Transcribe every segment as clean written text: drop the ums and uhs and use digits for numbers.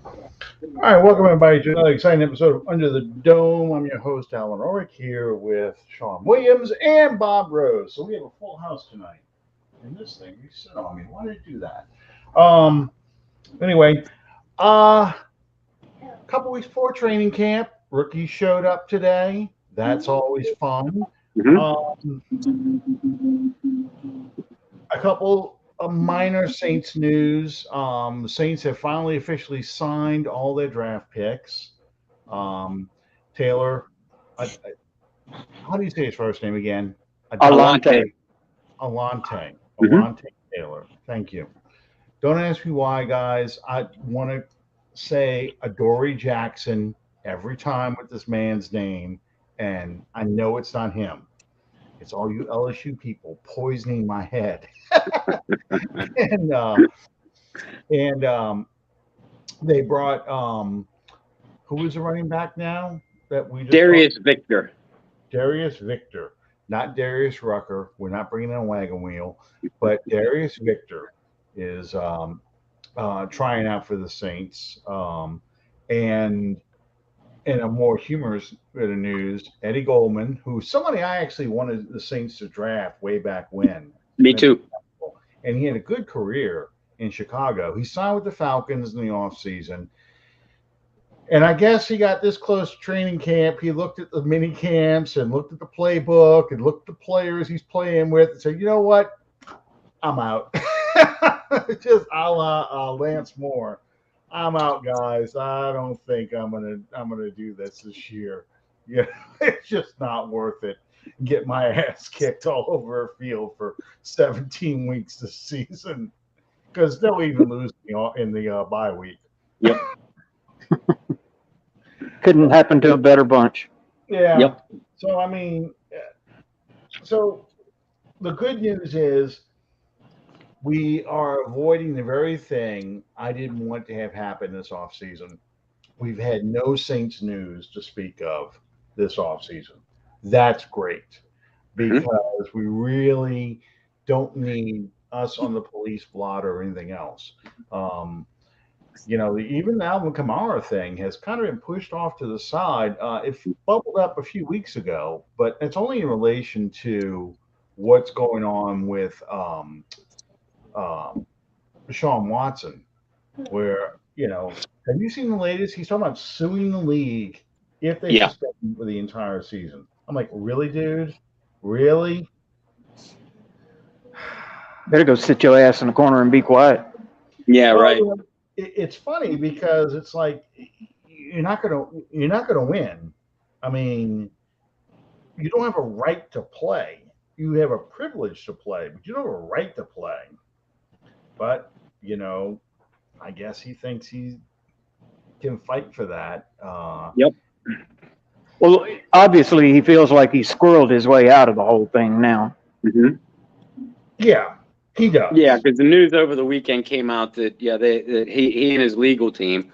All right, welcome everybody to another exciting episode of Under the Dome. I'm your host, Alan Ulrich, here with Sean Williams and Bob Rose. So we have a full house tonight. And this thing, you sit on me. Why did it do that? Anyway, a couple weeks before training camp, rookies showed up today. That's always fun. Mhm. Um, a couple of minor Saints news. The Saints have finally officially signed all their draft picks. Um, Taylor, how do you say his first name again? Alante. Adante, Alante, Hmm. Alante Taylor. Thank you. Don't ask me why, guys. I want to say Adoree Jackson every time with this man's name, and I know it's not him. It's all you LSU people poisoning my head. and and they brought who is the running back now that we just talked? Darius Victor. Darius Victor, not Darius Rucker. We're not bringing in a wagon wheel, but Darius Victor is trying out for the Saints. And in a more humorous bit of news, Eddie Goldman, who's somebody I actually wanted the Saints to draft way back when, Me too. and he had a good career in Chicago. He signed with the Falcons in the offseason. And I guess he got this close to training camp. He looked at the mini camps and looked at the playbook and looked at the players he's playing with and said, you know what? I'm out. Just a la Lance Moore. I'm out, guys. I don't think I'm gonna do this year. Yeah, it's just not worth it. Get my ass kicked all over a field for 17 weeks this season because they'll even lose in the bye week. Yep. Couldn't happen to a better bunch. Yeah. Yep. So I mean, so the good news is we are avoiding the very thing I didn't want to have happen this offseason. We've had no Saints news to speak of this offseason. That's great Hmm. because we really don't need us on the police blotter or anything else. Um, even the Alvin Kamara thing has kind of been pushed off to the side. It bubbled up a few weeks ago, but it's only in relation to what's going on with um, Deshaun Watson, where, have you seen the latest? He's talking about suing the league if they Yeah. suspend him for the entire season. I'm like, really, dude? Really? Better go sit your ass in the corner and be quiet. Yeah. Well, Right. it's funny because it's like you're not gonna win. I mean, you don't have a right to play. You have a privilege to play, but you don't have a right to play. But I guess he thinks he can fight for that. Yep. Well, obviously, he feels like he squirreled his way out of the whole thing now. Hmm. Yeah, he Yeah, does. because the news over the weekend came out that that he and his legal team,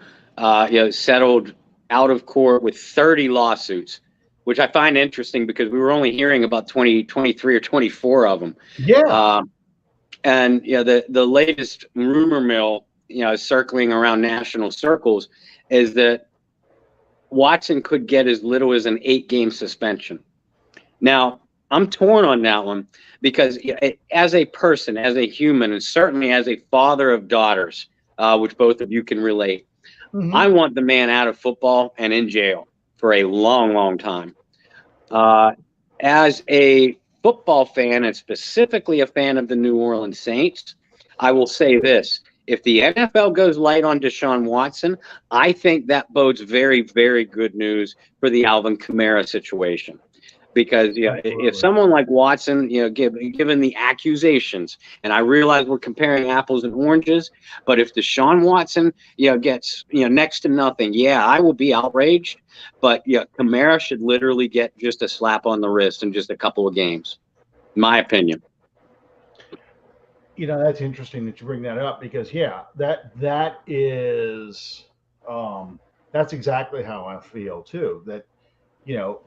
settled out of court with 30 lawsuits, which I find interesting because we were only hearing about 20, 23, or 24 of them. Yeah, Um, and the latest rumor mill, circling around national circles, is that Watson could get as little as an 8-game suspension. Now, I'm torn on that one because as a person, as a human, and certainly as a father of daughters, which both of you can relate, hmm I want the man out of football and in jail for a long, long time. Uh, as a football fan, and specifically a fan of the New Orleans Saints, I will say this. If the NFL goes light on Deshaun Watson, I think that bodes very, very good news for the Alvin Kamara situation. Because if absolutely. someone like Watson, given the accusations, and I realize we're comparing apples and oranges, but if Deshaun Watson, gets next to nothing, yeah, I will be outraged. But yeah, Kamara should literally get just a slap on the wrist in just a couple of games, my opinion. That's interesting that you bring that up because yeah, that is that's exactly how I feel too. That you know,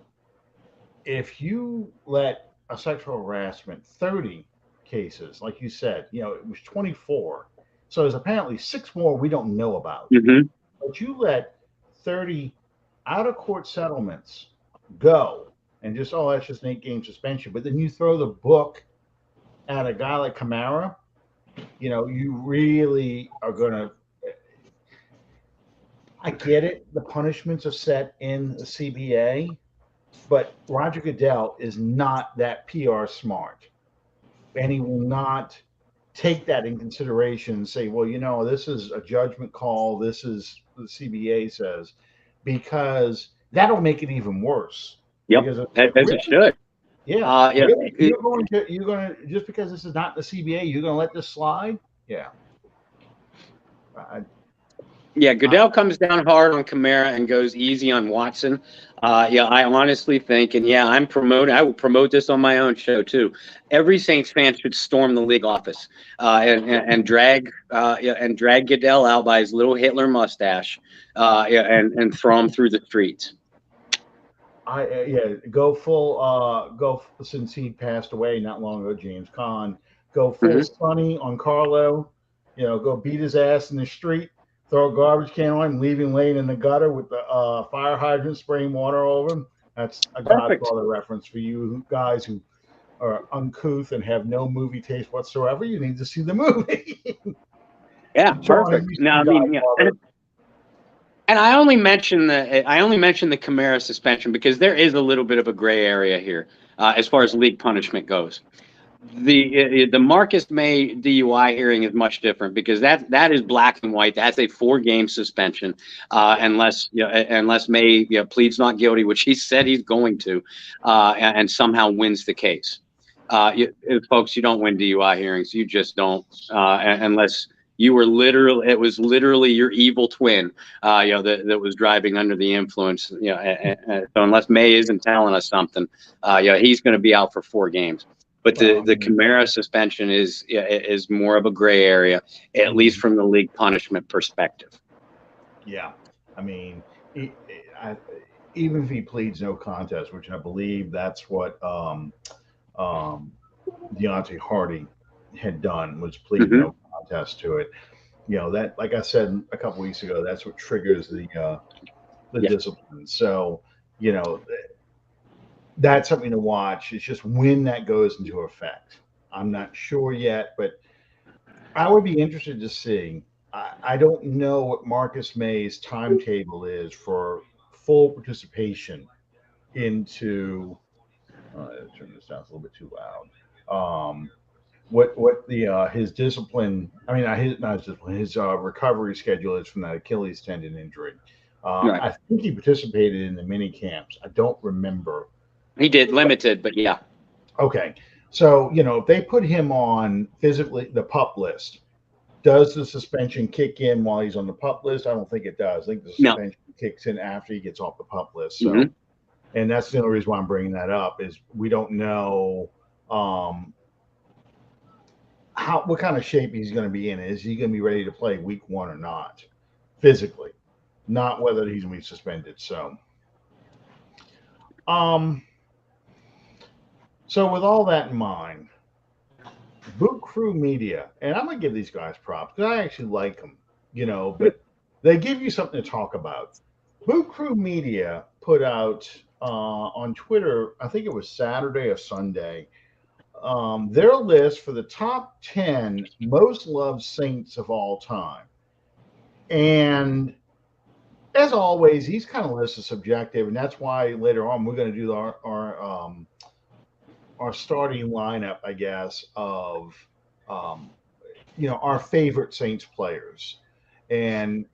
if you let a sexual harassment 30 cases, like you said, it was 24. So there's apparently six more we don't know about. Hmm. but you let 30 out of court settlements go and just, oh, that's just an 8-game suspension. But then you throw the book at a guy like Kamara, you really are going to. I get it. The punishments are set in the CBA, but Roger Goodell is not that PR smart. And he will not take that in consideration and say, well, this is a judgment call. This is the CBA says, because that'll make it even worse. Yep, because as it should. Yeah. Really? You're going to, just because this is not the CBA, you're going to let this slide? Yeah. Goodell comes down hard on Kamara and goes easy on Watson. I honestly think, and I will promote this on my own show too. Every Saints fan should storm the league office and drag Goodell out by his little Hitler mustache, and throw him through the streets. Go full. Since he passed away not long ago, James Caan. Go full Sonny on Carlo. Go beat his ass in the street. Throw a garbage can on him, leave him laying in the gutter with the fire hydrant spraying water over him. That's a Godfather reference for you guys who are uncouth and have no movie taste whatsoever. You need to see the movie. Yeah, perfect. Now, and I only mention the Kamara suspension because there is a little bit of a gray area here as far as league punishment goes. The Marcus May DUI hearing is much different because that is black and white. That's a 4-game suspension unless May pleads not guilty, which he said he's going to, and somehow wins the case. Folks, you don't win DUI hearings. You just don't unless you were it was literally your evil twin, that was driving under the influence. So unless May isn't telling us something, he's going to be out for 4 games. But the Kamara suspension is more of a gray area, at least from the league punishment perspective. Yeah, I mean, even if he pleads no contest, which I believe that's what Deontay Hardy had done, was plead no contest to it. That, like I said a couple weeks ago, that's what triggers the discipline. So that's something to watch. It's just when that goes into effect. I'm not sure yet, but I would be interested to see. I don't know what Marcus May's timetable is for full participation into. Turn this down. It's a little bit too loud. What the his discipline? I mean, not his discipline. His recovery schedule is from that Achilles tendon injury. Right. I think he participated in the mini camps. I don't remember. He did limited, but yeah. Okay. So, if they put him on physically the PUP list, does the suspension kick in while he's on the PUP list? I don't think it does. I think the suspension kicks in after he gets off the PUP list. So, and that's the only reason why I'm bringing that up is we don't know what kind of shape he's going to be in. Is he going to be ready to play week 1 or not? Physically, not whether he's going to be suspended. So, So with all that in mind, Boot Crew Media, and I'm going to give these guys props because I actually like them, but they give you something to talk about. Boot Crew Media put out on Twitter, I think it was Saturday or Sunday, their list for the top 10 most loved Saints of all time. And as always, these kind of lists are subjective, and that's why later on we're going to do our starting lineup, I guess, of our favorite Saints players. And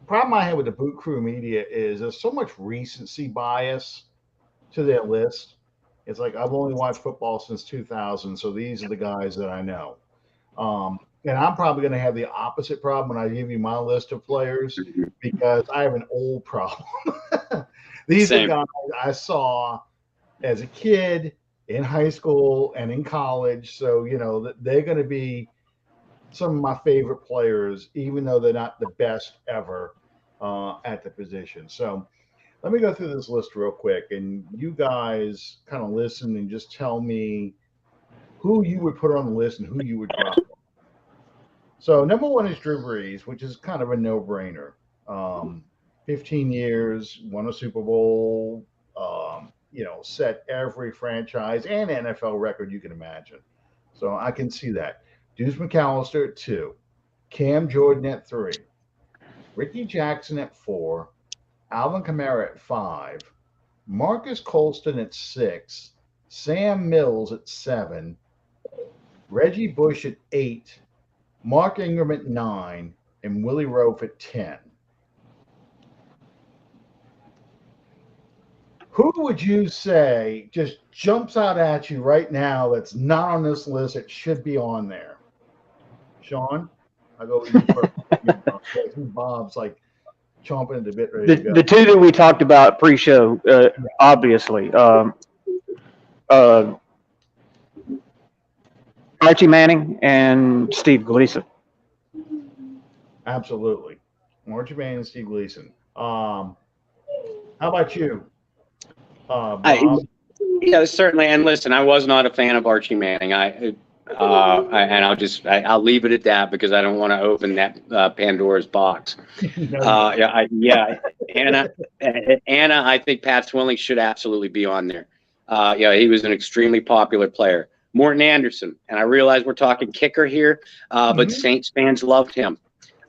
problem I have with the Boot Crew Media is there's so much recency bias to their list. It's like I've only watched football since 2000, so these are the guys that I know. And I'm probably going to have the opposite problem when I give you my list of players because I have an old problem. These are guys I saw as a kid, in high school, and in college. So, they're going to be some of my favorite players, even though they're not the best ever at the position. So let me go through this list real quick, and you guys kind of listen and just tell me who you would put on the list and who you would drop. So number one is Drew Brees, which is kind of a no-brainer. Um, 15 years, won a Super Bowl, set every franchise and NFL record you can imagine. So I can see that. Deuce McAllister at two, Cam Jordan at three, Ricky Jackson at four, Alvin Kamara at five, Marcus Colston at six, Sam Mills at seven, Reggie Bush at eight, Mark Ingram at nine, and Willie Roaf at 10. Who would you say just jumps out at you right now that's not on this list that should be on there? Sean, I'll go with you first. Bob's like chomping at the bit ready to go. The two that we talked about pre-show, obviously, Archie Manning and Steve Gleason. Absolutely. Archie Manning and Steve Gleason. How about you? Yeah, certainly. And listen, I was not a fan of Archie Manning. And I'll leave it at that because I don't want to open that Pandora's box. Anna, I think Pat Swilling should absolutely be on there. He was an extremely popular player. Morton Anderson, and I realize we're talking kicker here, but Saints fans loved him.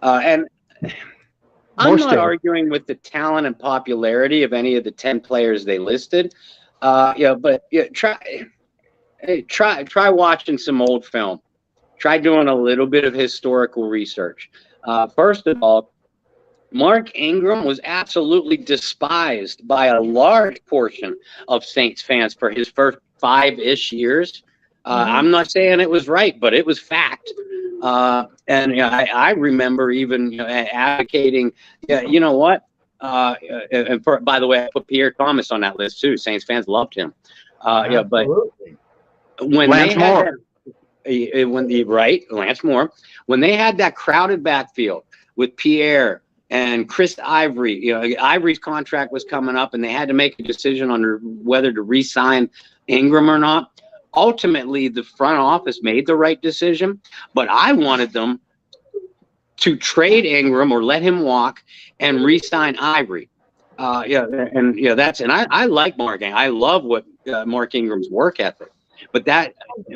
And I'm not arguing with the talent and popularity of any of the 10 players they listed. Try watching some old film. Try doing a little bit of historical research. First of all, Mark Ingram was absolutely despised by a large portion of Saints fans for his first 5-ish years. I'm not saying it was right, but it was fact. I remember even advocating, you know what? By the way, I put Pierre Thomas on that list too. Saints fans loved him. But when Lance Moore, Lance Moore, when they had that crowded backfield with Pierre and Chris Ivory, Ivory's contract was coming up, and they had to make a decision on whether to re-sign Ingram or not. Ultimately, the front office made the right decision, but I wanted them to trade Ingram or let him walk and re-sign Ivory. I like Mark Ingram. I love what Mark Ingram's work ethic. But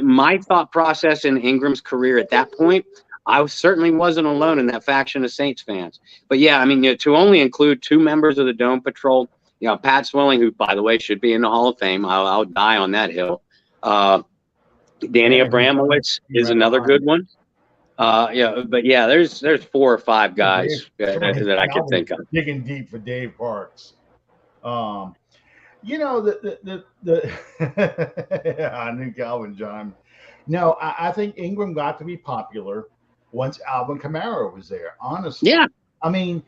my thought process in Ingram's career at that point, I certainly wasn't alone in that faction of Saints fans. But to only include 2 members of the Dome Patrol, Pat Swilling, who by the way should be in the Hall of Fame. I'll die on that hill. Danny Abramowitz is another good one. There's 4 or 5 guys that I can think of. Digging deep for Dave Parks. I knew Calvin John. No, I think Ingram got to be popular once Alvin Kamara was there. Honestly, yeah. I mean,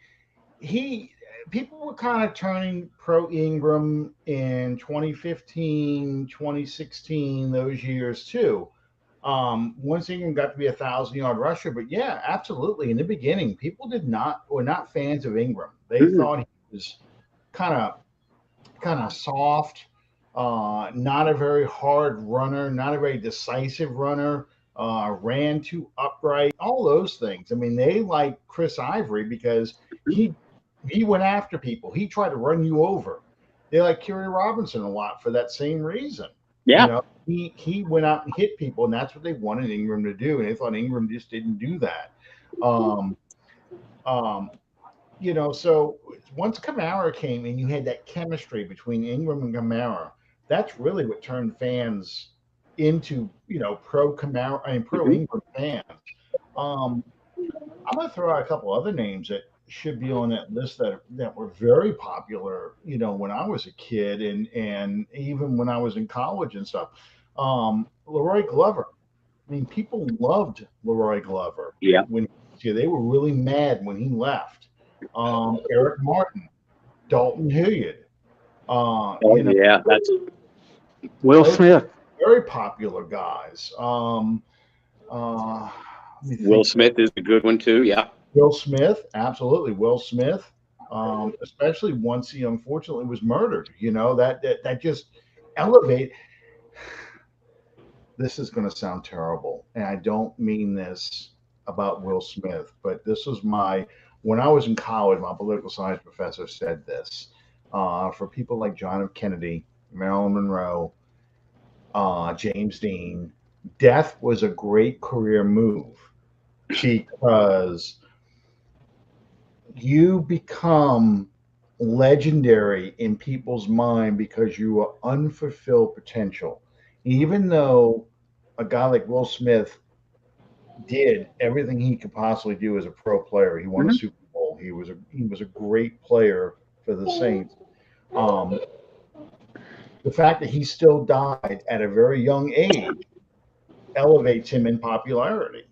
people were kind of turning pro Ingram in 2015, 2016, those years too. Once Ingram got to be 1,000-yard rusher, but yeah, absolutely. In the beginning, people were not fans of Ingram. They thought he was kind of soft, not a very hard runner, not a very decisive runner, ran too upright, all those things. I mean, they liked Chris Ivory because he went after people. He tried to run you over. They like Kerry Robinson a lot for that same reason. Yeah. He went out and hit people, and that's what they wanted Ingram to do. And they thought Ingram just didn't do that. So once Kamara came and you had that chemistry between Ingram and Kamara, that's really what turned fans into, pro Kamara and pro Ingram fans. I'm going to throw out a couple other names that should be on that list that were very popular, when I was a kid and even when I was in college and stuff. Leroy Glover. I mean, people loved Leroy Glover. Yeah. They were really mad when he left. Eric Martin, Dalton Hilliard. That's Will Smith. Very popular guys. Will Smith is a good one too. Yeah. Will Smith, absolutely. Will Smith, especially once he unfortunately was murdered. That just elevated. This is going to sound terrible, and I don't mean this about Will Smith, but this was when I was in college, my political science professor said this. For people like John F. Kennedy, Marilyn Monroe, James Dean, death was a great career move because you become legendary in people's mind because you are unfulfilled potential. Even though a guy like Will Smith did everything he could possibly do as a pro player, he won a Mhm. Super Bowl. He was a great player for the Saints. Um, the fact that he still died at a very young age elevates him in popularity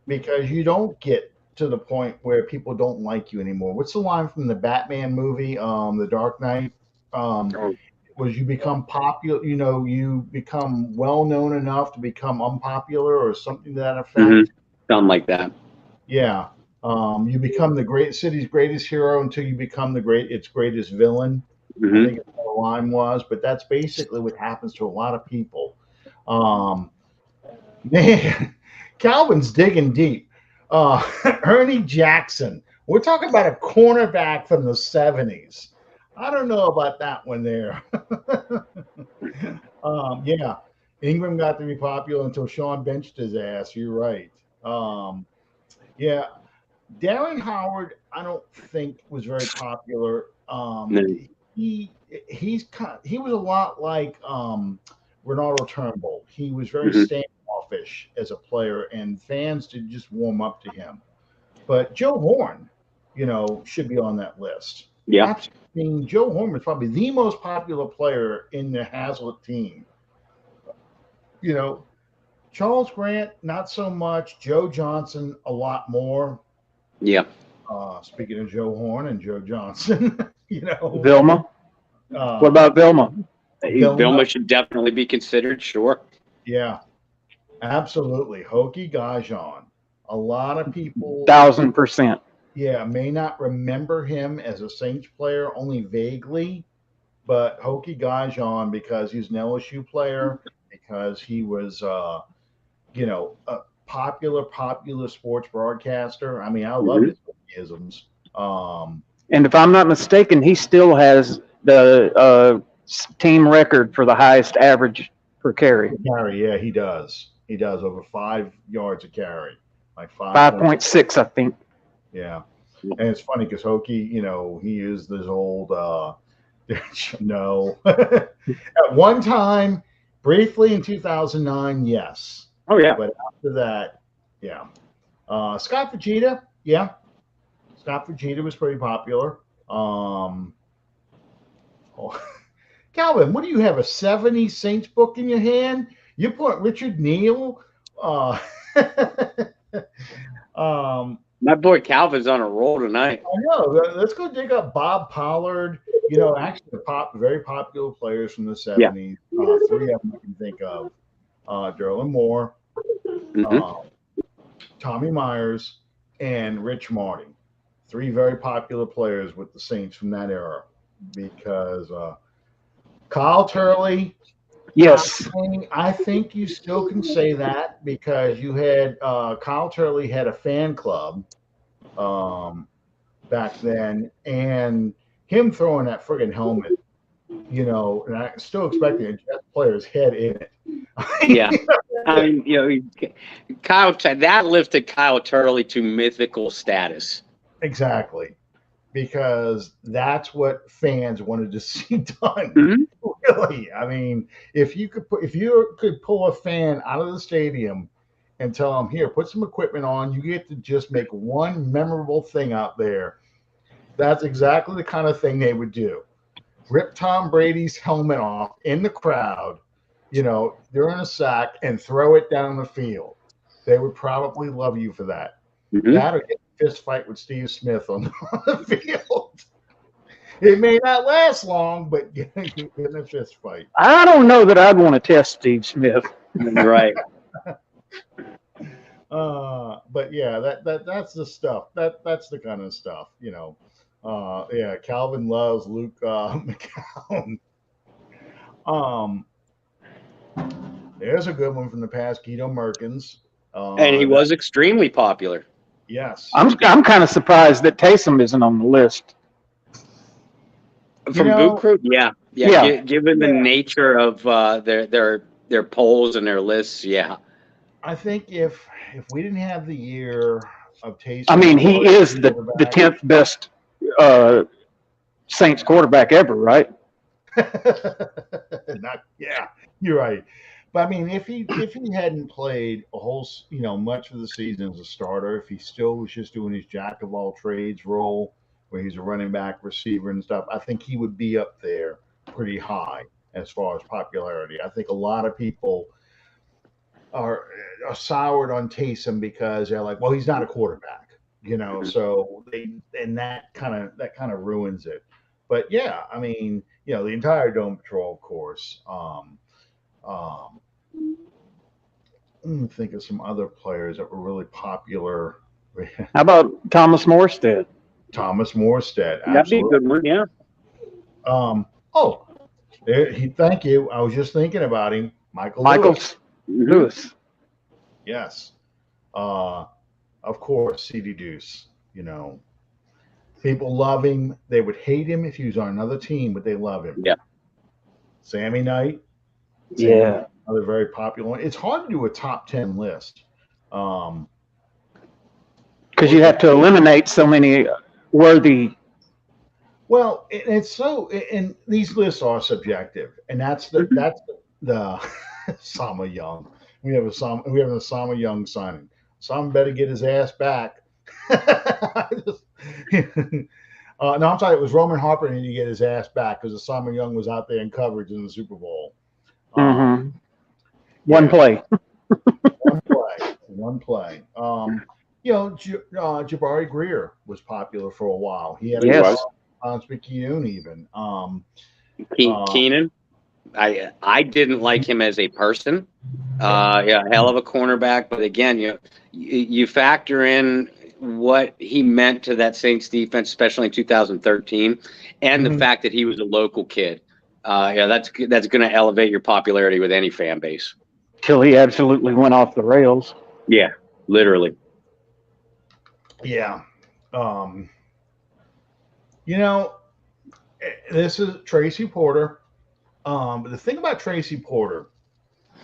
because you don't get to the point where people don't like you anymore. What's the line from the Batman movie, The Dark Knight? Oh, Was you become popular, you become well known enough to become unpopular or something to that mhm. effect? Something like that. Yeah. You become the great city's greatest hero until you become its greatest villain. I Hmm. think it's what the line was, but that's basically what happens to a lot of people. Um, Man, Calvin's digging deep. Ernie Jackson. We're talking about a cornerback from the 70s. I don't know about that one there. Yeah, Ingram got to be popular until Sean benched his ass. You're right. Yeah, Darren Howard, I don't think was very popular. He was a lot like Ronaldo Turnbull. He was very Hmm. standoffish as a player, and fans did just warm up to him. But Joe Horn, should be on that list. Yeah. Absolutely. I mean, Joe Horn was probably the most popular player in the Hazlitt team. You know, Charles Grant, not so much. Joe Johnson, a lot more. Yeah. Speaking of Joe Horn and Joe Johnson, you know, Vilma. What uh, about Vilma? Vilma, Vilma should definitely be considered. Sure. yeah, absolutely. Hokie Gajan. A lot of people, 1,000%. yeah, may not remember him as a Saints player, only vaguely, but Hokie Gajan, because he's an LSU player, because he was, a popular sports broadcaster. I mean, I love Hmm. his isms. Um, And if I'm not mistaken, he still has the team record for the highest average per carry, Carry, yeah, he does. He does over 5 yards a carry, like 5 point. 5.6, I think. Yeah, and it's funny because Hokie, he is this old. No, at one time, briefly in 2009, yes, Oh yeah. but after that, yeah. Scott Fujita, yeah, Scott Fujita was pretty popular. Um, oh, Calvin, what do you have? A 70 Saints book in your hand? You put Richard Neal. Uh, My boy Calvin's on a roll tonight. I know. Let's go dig up Bob Pollard. Actually, very popular players from the Yeah. 70s. Three of them I can think of: Derlin Moore, Hmm. uh, Tommy Myers, and Rich Martin. Three very popular players with the Saints from that era. Because Kyle Turley, Yes. I think you still can say that because you had Kyle Turley had a fan club um, back then, and him throwing that friggin' helmet, and I still expecting a Jets player's head in Yeah. it. I mean, that lifted Kyle Turley to mythical status. Exactly, because that's what fans wanted to see done. Hmm. Really, I mean, if you could pull a fan out of the stadium and tell them, here, put some equipment on, you get to just make one memorable thing out there. That's exactly the kind of thing they would do. Rip Tom Brady's helmet off in the crowd, during a sack and throw it down the field. They would probably love you for that. Hmm. That or get a fist fight with Steve Smith on the field. It may not last long, but get in a fist fight. I don't know that I'd want to test Steve Smith. Right. But yeah, that's the stuff. That's the kind of stuff, Yeah, Calvin loves Luke McCown. Um, there's a good one from the past, Guido Merkins. And he was extremely popular. Yes. I'm kind of surprised that Taysom isn't on the list. From Boot Crew? Yeah. Given the Yeah. nature of their polls and their lists, yeah. I think if we didn't have the year of Taysom, I mean, he is the 10th best Saints quarterback ever, right? Yeah, you're right. But I mean, if he hadn't played a whole, much of the season as a starter, if he still was just doing his jack of all trades role, where he's a running back, receiver, and stuff, I think he would be up there pretty high as far as popularity. I think a lot of people are soured on Taysom because they're like, well, he's not a quarterback, so that kind of ruins it. But yeah, I mean, the entire Dome Patrol, of course. Let me think of some other players that were really popular. How about Thomas Morstead? Thomas Morstead, that'd be a good one, yeah. Thank you. I was just thinking about him, Michael Lewis. Yes, of course, CD Deuce. People love him. They would hate him if he was on another team, but they love him. Yeah. Sammy Knight. Yeah. Another very popular one. It's hard to do a top 10 list. Because you have to eliminate so many worthy. Well, and these lists are subjective, and that's the Sama Young. We have a Sama Young signing. Some better get his ass back. No, I'm sorry. It was Roman Harper, and he get his ass back because Sama Young was out there in coverage in the Super Bowl. One play. One play. Jabari Greer was popular for a while. He had a Keenan even. Keenan. I didn't like him as a person. Hell of a cornerback, but again, you factor in what he meant to that Saints defense, especially in 2013, and the fact that he was a local kid. That's going to elevate your popularity with any fan base. Till he absolutely went off the rails. Yeah, literally. Yeah. This is Tracy Porter. But the thing about Tracy Porter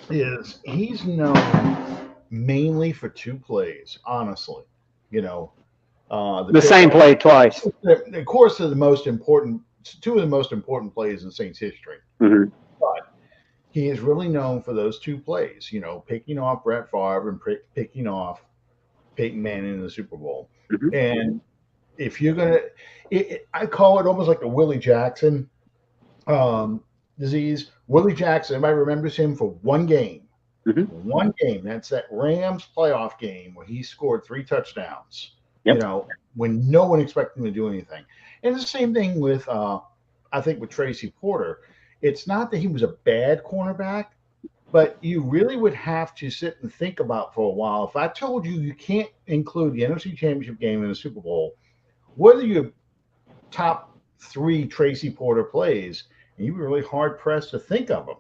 is he's known mainly for two plays, honestly. The same play twice. Of course, two of the most important plays in Saints history. Mm-hmm. But he is really known for those two plays, picking off Brett Favre and picking off Peyton Manning in the Super Bowl. Mm-hmm. And if you're going to, I call it almost like a Willie Jackson disease. Willie Jackson, everybody remembers him for one game. Mm-hmm. One game. That's that Rams playoff game where he scored 3 touchdowns. Yep. When no one expected him to do anything. And it's the same thing with, I think, with Tracy Porter. It's not that he was a bad cornerback, but you really would have to sit and think about for a while. If I told you can't include the NFC Championship game in the Super Bowl, what are your top 3 Tracy Porter plays? And you were really hard pressed to think of them.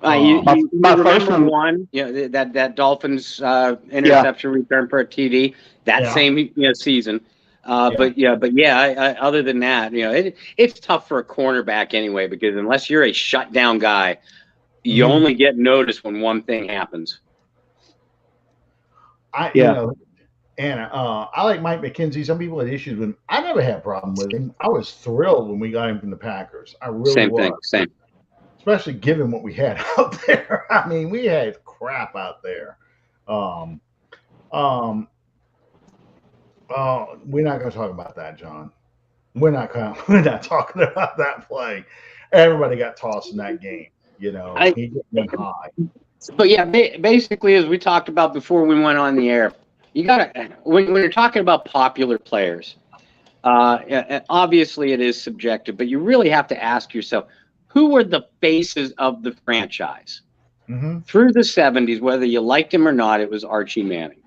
You first one, that Dolphins interception return for a TD that same season. But other than that, it's tough for a cornerback anyway, because unless you're a shutdown guy, you only get noticed when one thing happens. I like Mike McKenzie. Some people had issues with him. I never had a problem with him. I was thrilled when we got him from the Packers. I really was. Same. Especially given what we had out there. I mean, we had crap out there. We're not going to talk about that, John. We're not talking about that play. Everybody got tossed in that game. He went high. But yeah, basically, as we talked about before we went on the air, you gotta when you're talking about popular players, obviously it is subjective, but you really have to ask yourself, who were the faces of the franchise? Mm-hmm. Through the 70s, whether you liked him or not, it was Archie Manning.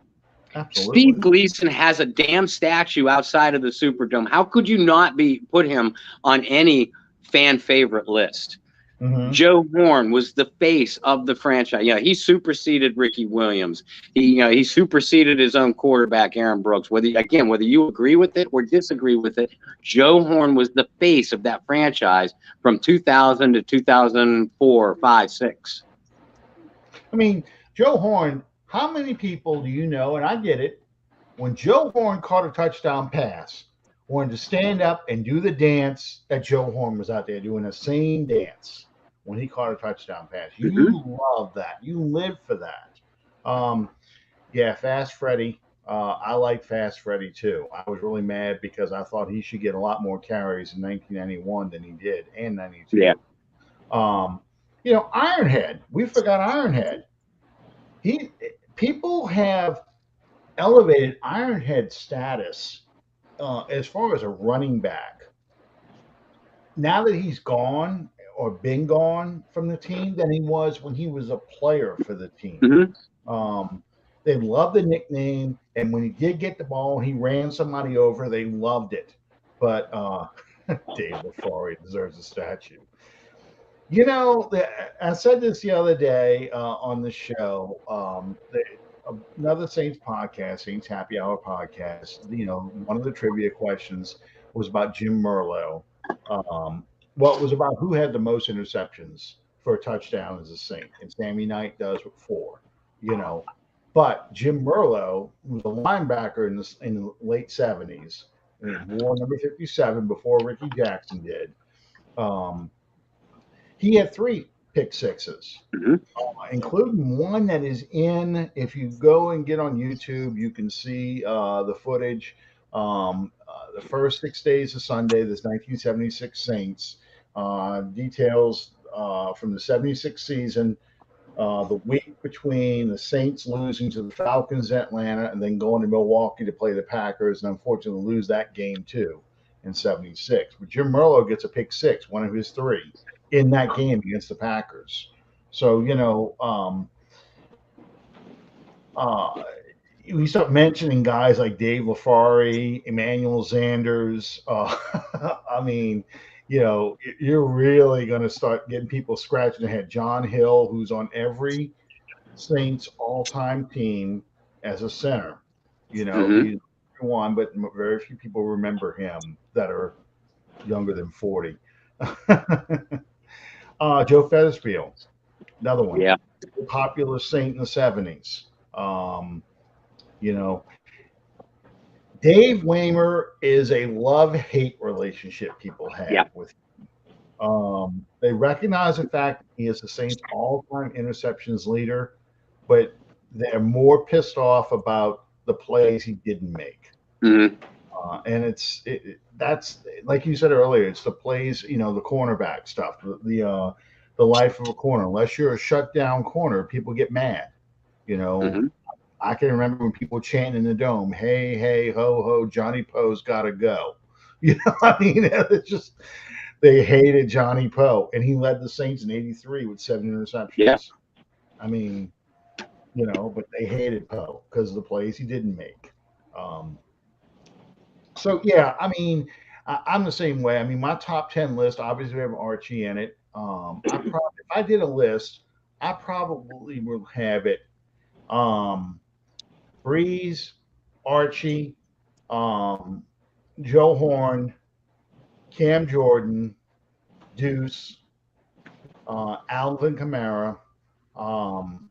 Absolutely. Steve Gleason has a damn statue outside of the Superdome. How could you not put him on any fan favorite list? Mhm. Joe Horn was the face of the franchise. Yeah, he superseded Ricky Williams. He superseded his own quarterback, Aaron Brooks. Whether you agree with it or disagree with it, Joe Horn was the face of that franchise from 2000 to 2004, 5, 6. I mean, Joe Horn, how many people do you know, and I get it, when Joe Horn caught a touchdown pass, wanted to stand up and do the dance that Joe Horn was out there doing the same dance when he caught a touchdown pass. Mm-hmm. You love that. You live for that. Um, yeah, Fast Freddy. I like Fast Freddy too. I was really mad because I thought he should get a lot more carries in 1991 than he did, and Yeah. 92. Um, Ironhead. We forgot Ironhead. He People have elevated Ironhead status as far as a running back. Now that he's gone or been gone from the team than he was when he was a player for the team. Mm-hmm. They loved the nickname, and when he did get the ball, he ran somebody over. They loved it. But Dave LaFaurie deserves a statue. I said this the other day on the show. Another Saints podcast, Saints Happy Hour podcast. One of the trivia questions was about Jim Merlo. Was about who had the most interceptions for a touchdown as a Saint, and Sammy Knight does with 4. But Jim Merlo was a linebacker in the late 70s, and he wore number 57 before Ricky Jackson did. He had 3 pick sixes, Mm-hmm. including one that is in. If you go and get on YouTube, you can see the footage. The first 6 days of Sunday, this 1976 Saints, details from the 76 season, the week between the Saints losing to the Falcons in Atlanta and then going to Milwaukee to play the Packers, and unfortunately lose that game too in 76. But Jim Merlo gets a pick 6, one of his 3, in that game against the Packers. So, we start mentioning guys like Dave LaFaurie, Emmanuel Sanders. I mean, you're really going to start getting people scratching their head. John Hill, who's on every Saints all-time team as a center. Mm-hmm. He's one, but very few people remember him that are younger than 40. Joe Featherfield, another one. Yeah. Popular Saint in the 70s. You know, Dave Waymer is a love-hate relationship people have with him. They recognize the fact that he is the Saints' all-time interceptions leader, but they're more pissed off about the plays he didn't make. Mm-hmm. And that's like you said earlier. It's the plays, the cornerback stuff, the life of a corner. Unless you're a shutdown corner, people get mad. Mm-hmm. I can remember when people chanting in the dome, "Hey, hey, ho, ho, Johnny Poe's got to go." I mean, it's just they hated Johnny Poe, and he led the Saints in '83 with 7 interceptions. Yeah. I mean, but they hated Poe because of the plays he didn't make. So yeah, I mean, I'm the same way. I mean, my top 10 list obviously have Archie in it. If I did a list, I probably would have it. Breeze, Archie, um, Joe Horn, Cam Jordan, Deuce, Alvin Kamara, um,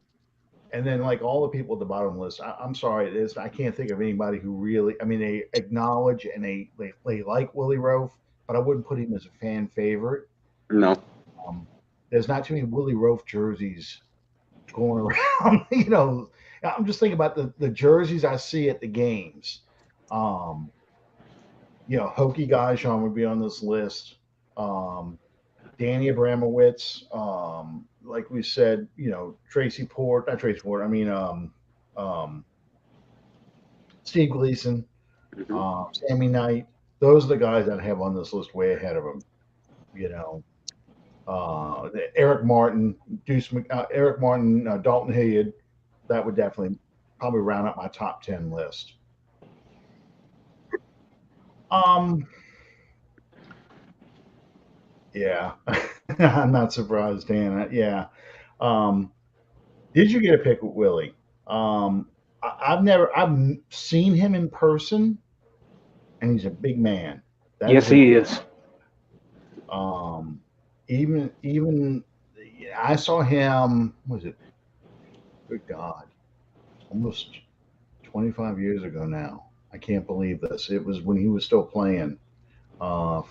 and then like all the people at the bottom of the list. I'm sorry, I can't think of anybody who really. I mean, they acknowledge and they like Willie Roaf, but I wouldn't put him as a fan favorite. No. There's not too many Willie Roaf jerseys going around. I'm just thinking about the jerseys I see at the games. Hokey Gajan would be on this list. Danny Abramowitz, like we said, Tracy Port, not Tracy Port, I mean, Steve Gleason, Mm-hmm. Sammy Knight. Those are the guys that I have on this list way ahead of them. Eric Martin, Eric Martin, Dalton Hilliard. That would definitely probably round up my top 10 list. Yeah. I'm not surprised, Dan. Yeah. Um, did you get a pic with Willie? I've seen him in person, and he's a big man. That Yes, is a he is. um, even I saw him. Was it? Good God, almost 25 years ago now. I can't believe this. It was when he was still playing. Uh,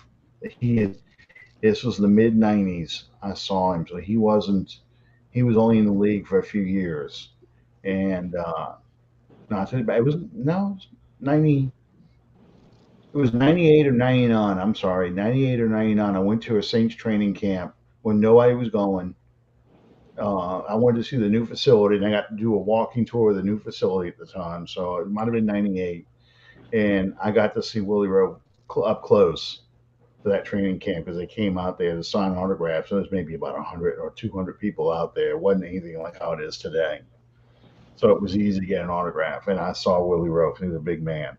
he is. This was the mid '90s. I saw him, so he wasn't. He was only in the league for a few years, and no, I said it was no, it was 90. It was 98 or 99. I'm sorry, 98 or 99. I went to a Saints training camp when nobody was going. I wanted to see the new facility, and I got to do a walking tour of the new facility at the time. So it might have been '98, and I got to see Willie Rowe up close for that training camp because they came out there to sign autographs. And there's maybe about 100 or 200 people out there. It wasn't anything like how it is today. So it was easy to get an autograph, and I saw Willie Rowe. He was a big man.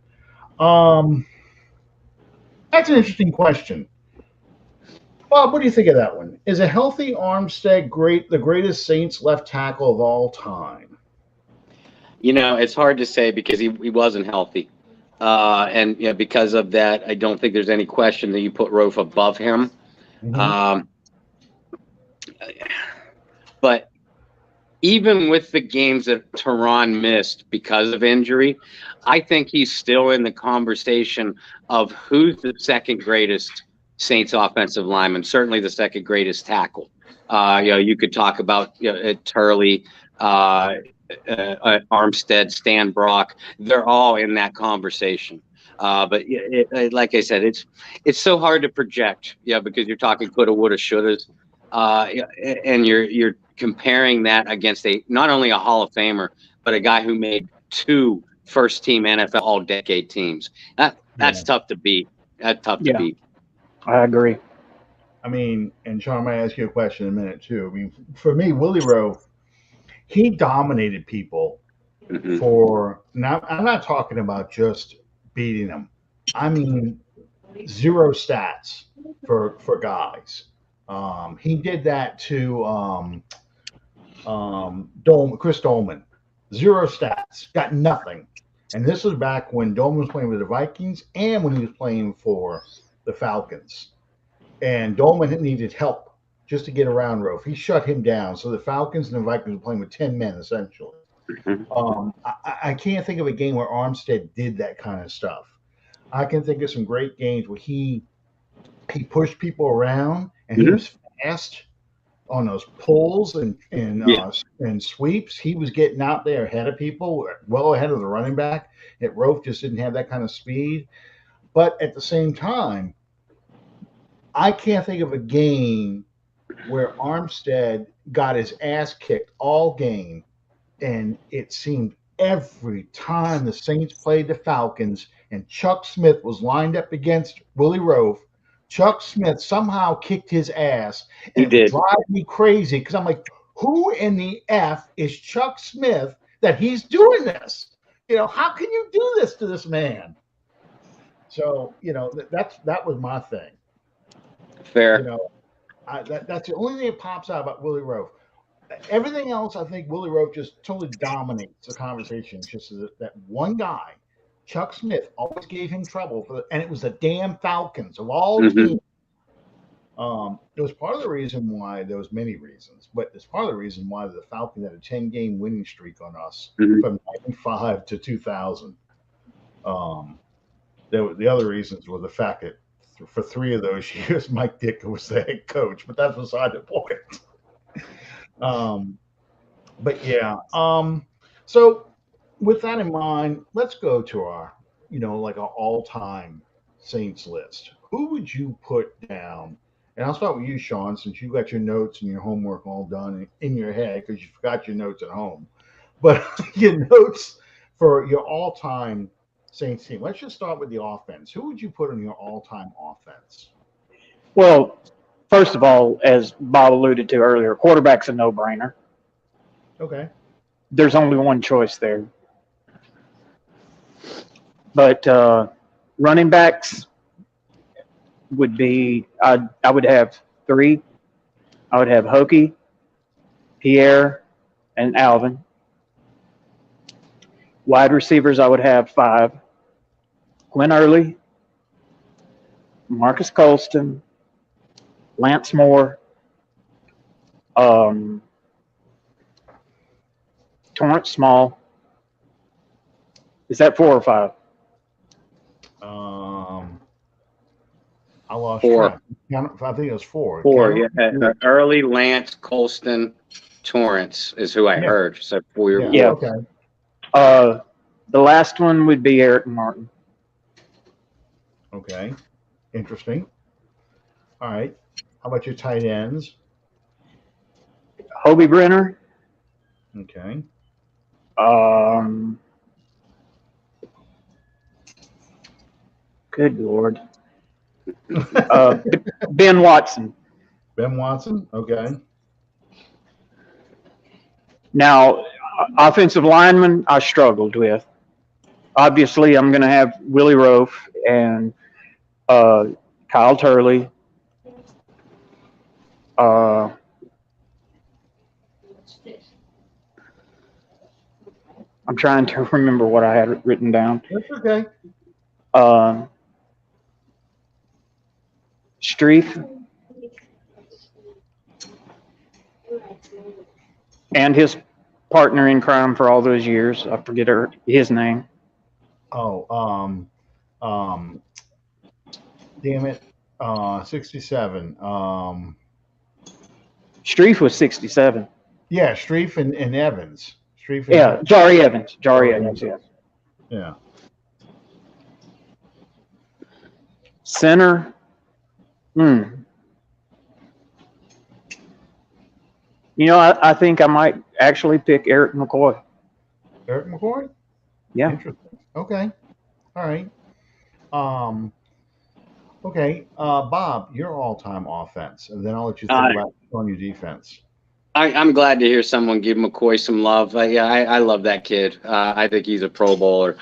Um, that's an interesting question. Bob, what do you think of that one? Is a healthy Armstead the greatest Saints left tackle of all time? It's hard to say because he wasn't healthy. And because of that, I don't think there's any question that you put Rofe above him. Mm-hmm. But even with the games that Tehran missed because of injury, I think he's still in the conversation of who's the second greatest Saints offensive lineman, certainly the second greatest tackle. You could talk about Turley, Armstead, Stan Brock. They're all in that conversation. But like I said, it's so hard to project, because you're talking coulda, woulda, shouldas, and you're comparing that against not only a Hall of Famer, but a guy who made 2 first-team NFL all-decade teams. That's tough to beat. That's tough to beat. I agree. I mean, and Sean, I might ask you a question in a minute too. I mean, for me, Willie Rowe, he dominated people for. Now, I'm not talking about just beating them. I mean, zero stats for guys. He did that to Chris Dolman. Zero stats, got nothing. And this was back when Dolman was playing with the Vikings and when he was playing for the Falcons. And Dolman needed help just to get around Rofe. He shut him down. So the Falcons and the Vikings were playing with 10 men, essentially. I can't think of a game where Armstead did that kind of stuff. I can think of some great games where he pushed people around and he was fast on those pulls and sweeps. He was getting out there ahead of people, well ahead of the running back. Rofe just didn't have that kind of speed. But at the same time, I can't think of a game where Armstead got his ass kicked all game, and it seemed every time the Saints played the Falcons and Chuck Smith was lined up against Willie Rofe, Chuck Smith somehow kicked his ass, and it would drive me crazy because I'm like, who in the F is Chuck Smith that he's doing this? How can you do this to this man? So, that was my thing. Fair. That's the only thing that pops out about Willie Rofe. Everything else, I think Willie Rofe just totally dominates the conversation. Just that one guy, Chuck Smith, always gave him trouble and it was the damn Falcons of all teams. It was part of the reason why there was many reasons, but it's part of the reason why the Falcons had a 10-game winning streak on us from 95 to 2000. The other reasons were the fact that for 3 of those years, Mike Ditka was the head coach, but that's beside the point. But yeah. So with that in mind, let's go to our, like our all-time Saints list. Who would you put down? And I'll start with you, Sean, since you got your notes and your homework all done in your head because you forgot your notes at home. But your notes for your all-time Saints team. Let's just start with the offense. Who would you put on your all-time offense? Well, first of all, as Bob alluded to earlier, quarterback's a no-brainer. Okay. There's only one choice there. But running backs would be I would have 3. I would have Hokie, Pierre, and Alvin. Wide receivers, I would have 5. Quinn Early, Marcus Colston, Lance Moore, Torrance Small. Is that 4 or 5? I lost 4. track. I think it was 4. 4, yeah. Early, Lance, Colston, Torrance is who I heard. So 4. Yeah. Okay. The last one would be Eric Martin. Okay. Interesting. All right. How about your tight ends? Hobie Brenner. Okay. Good Lord. Ben Watson. Ben Watson. Okay. Now, offensive lineman, I struggled with. Obviously, I'm going to have Willie Rofe and Kyle Turley. I'm trying to remember what I had written down. That's okay. Streif and his partner in crime for all those years. I forget his name. Oh, damn it. 67. Streif was 67. Yeah, Streif and Evans. Streif and Yeah, Jari Evans. Jari Evans, yeah. Yeah. Center. You know, I think I might actually pick Eric McCoy. Eric McCoy? Yeah. Interesting. Okay. All right. Okay. Bob, your all-time offense, and then I'll let you think about on your defense. I'm glad to hear someone give McCoy some love. I love that kid. I think he's a Pro Bowler.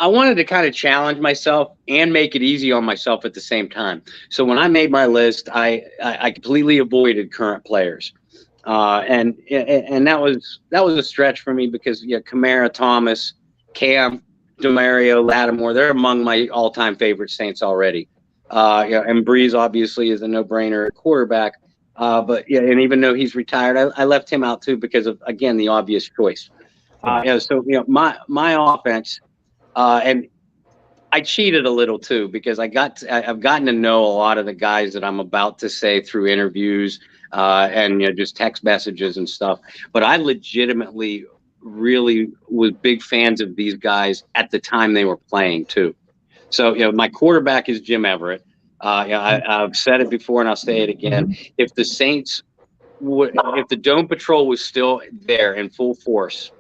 I wanted to kind of challenge myself and make it easy on myself at the same time. So when I made my list, I completely avoided current players, and that was a stretch for me because Kamara, Thomas, Cam, DeMario, Lattimore, they're among my all-time favorite Saints already. And Breeze obviously is a no-brainer at quarterback. But and even though he's retired, I left him out too because of, again, the obvious choice. So my offense, and I cheated a little too because I've gotten to know a lot of the guys that I'm about to say through interviews and just text messages and stuff. But I legitimately really was big fans of these guys at the time they were playing too. So my quarterback is Jim Everett. I've said it before and I'll say it again. If the Saints if the Dome Patrol was still there in full force,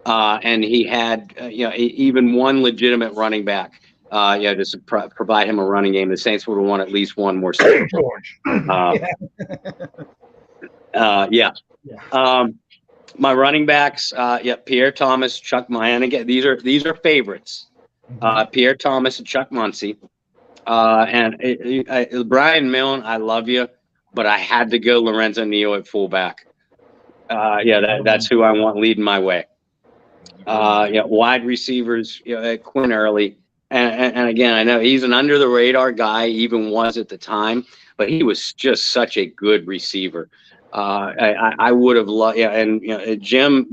and he had even one legitimate running back, to provide him a running game, the Saints would have won at least one more Super Bowl. My running backs, Pierre Thomas, Chuck Meyer, and again, these are favorites. Pierre Thomas and Chuck Muncie. And Brian Milne, I love you, but I had to go Lorenzo Neal at fullback. That's who I want leading my way. Wide receivers, Quinn Early. And again, I know he's an under the radar guy, even was at the time, but he was just such a good receiver. I would have loved, and Jim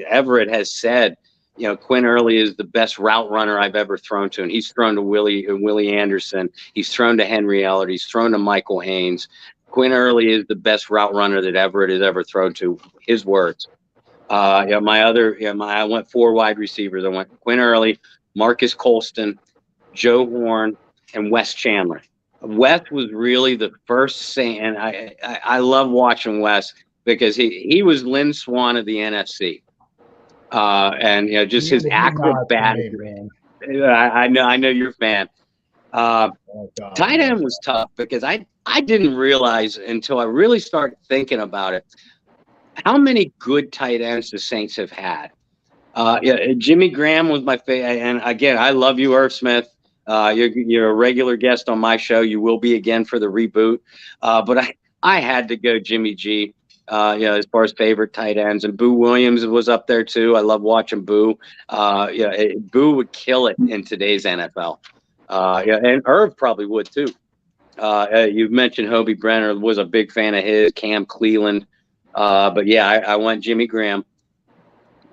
Everett has said, Quinn Early is the best route runner I've ever thrown to, and he's thrown to Willie Anderson. He's thrown to Henry Ellard. He's thrown to Michael Haynes. Quinn Early is the best route runner that Everett has ever thrown to. His words. I went 4 wide receivers. I went Quinn Early, Marcus Colston, Joe Horn, and Wes Chandler. Wes was really the first Saint, and I love watching Wes because he was Lynn Swan of the NFC. And just his acrobatic. I know you're a fan. Tight end was tough because I didn't realize until I really started thinking about it how many good tight ends the Saints have had. Jimmy Graham was my favorite, and again, I love you, Irv Smith. You're a regular guest on my show. You will be again for the reboot. But I had to go Jimmy G. As far as favorite tight ends, and Boo Williams was up there too. I love watching Boo. Boo would kill it in today's NFL. And Irv probably would too. You've mentioned Hobie Brenner, was a big fan of his. Cam Cleveland. But yeah, I went Jimmy Graham.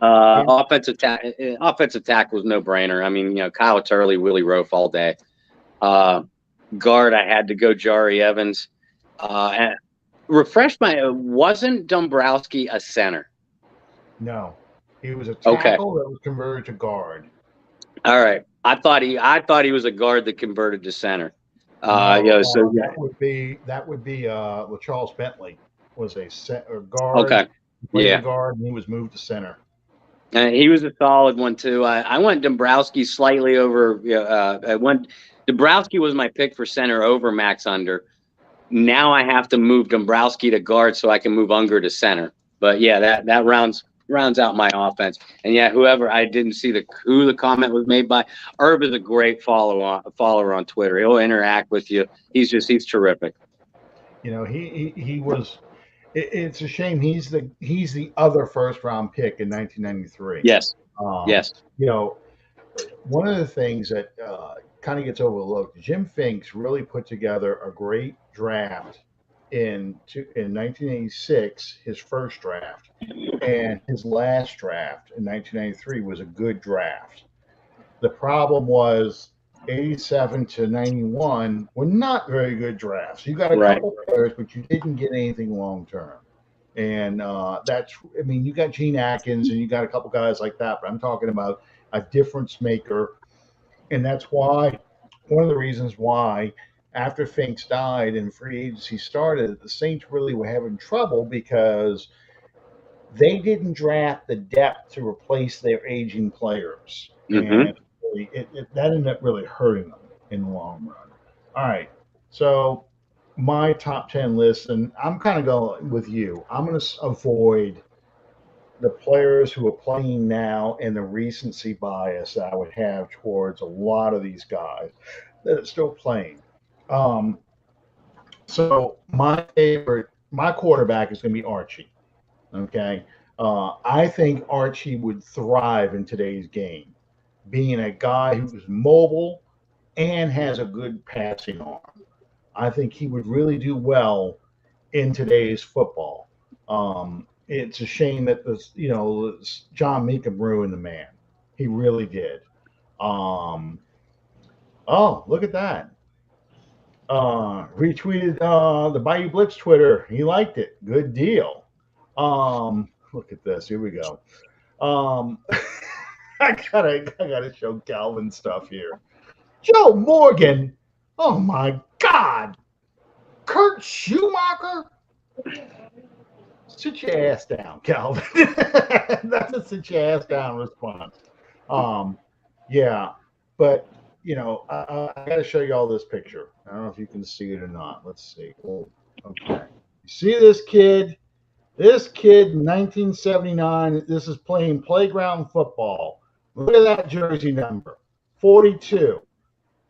Offensive tackle was no brainer. I mean, Kyle Turley, Willie Roaf all day. Guard, I had to go Jari Evans. And wasn't Dombrowski a center? No, he was a tackle that was converted to guard. All right, I thought he was a guard that converted to center. That would be Charles Bentley was a guard. Okay, yeah, guard, and he was moved to center. He was a solid one too. I went Dombrowski slightly over. Dombrowski was my pick for center over Max Unger. Now I have to move Dombrowski to guard so I can move Unger to center. But yeah, that rounds out my offense. And yeah, whoever, I didn't see who the comment was made by. Herb is a great follower on Twitter. He'll interact with you. He's terrific. He was. It's a shame he's the other first round pick in 1993. Yes. Yes. One of the things that kind of gets overlooked, Jim Finks really put together a great draft in 1986, his first draft, and his last draft in 1993 was a good draft. The problem was 87 to 91 were not very good drafts. You got a couple players, but you didn't get anything long term. And you got Gene Atkins and you got a couple guys like that, but I'm talking about a difference maker. And that's why, one of the reasons why, after Finks died and free agency started, the Saints really were having trouble because they didn't draft the depth to replace their aging players. Mm-hmm. And that ended up really hurting them in the long run. All right. So my top 10 list, and I'm kind of going with you. I'm going to avoid the players who are playing now and the recency bias that I would have towards a lot of these guys that are still playing. So my quarterback is going to be Archie. Okay. I think Archie would thrive in today's game, being a guy who's mobile and has a good passing arm. I think he would really do well in today's football. It's a shame that John Meekum ruined the man. He really did. Oh, look at that. Retweeted the Bayou Blitz Twitter. He liked it. Good deal. Look at this. Here we go. I gotta show Calvin stuff here. Joe Morgan. Oh my God. Kurt Schumacher. Sit your ass down, Calvin. That's a sit your ass down response. Yeah, but I got to show you all this picture. I don't know if you can see it or not. Let's see. Oh, okay. You see this kid? This kid in 1979. This is playing playground football. Look at that jersey number, 42.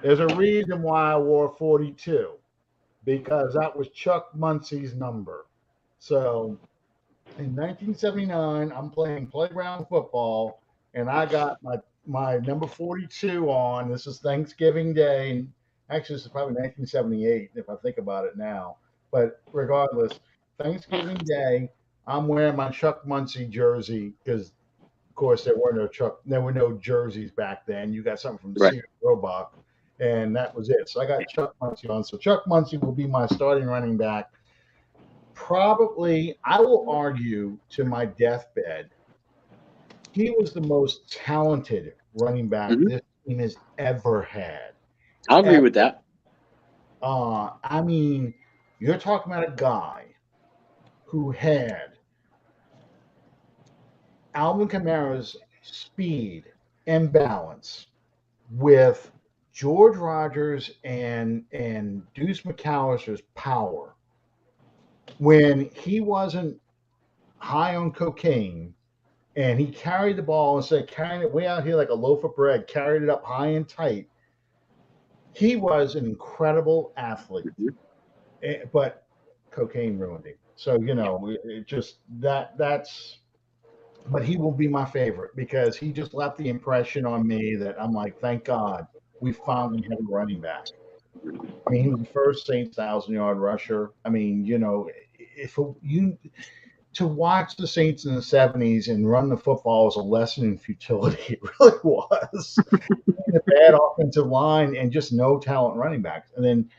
There's a reason why I wore 42, because that was Chuck Muncie's number. So in 1979, I'm playing playground football, and I got my number 42 on. This is Thanksgiving Day. Actually, this is probably 1978 if I think about it now. But regardless, Thanksgiving Day, I'm wearing my Chuck Muncie jersey because, of course, there were no jerseys back then. You got something from Sears Roebuck, and that was it. So I got Chuck Muncie on. So Chuck Muncie will be my starting running back. Probably, I will argue to my deathbed, he was the most talented running back this team has ever had. I'll agree with that. I mean, you're talking about a guy who had Alvin Kamara's speed and balance with George Rogers and Deuce McAllister's power. When he wasn't high on cocaine and he carried the ball instead of carrying it way out here like a loaf of bread, carried it up high and tight, He was an incredible athlete, but cocaine ruined him. So it just that's. But he will be my favorite because he just left the impression on me that I'm like, thank God we finally have a running back. I mean, he was the first Saints 1,000-yard rusher. I mean, if you to watch the Saints in the 70s and run the football was a lesson in futility. It really was. A bad offensive line and just no talent running backs. And then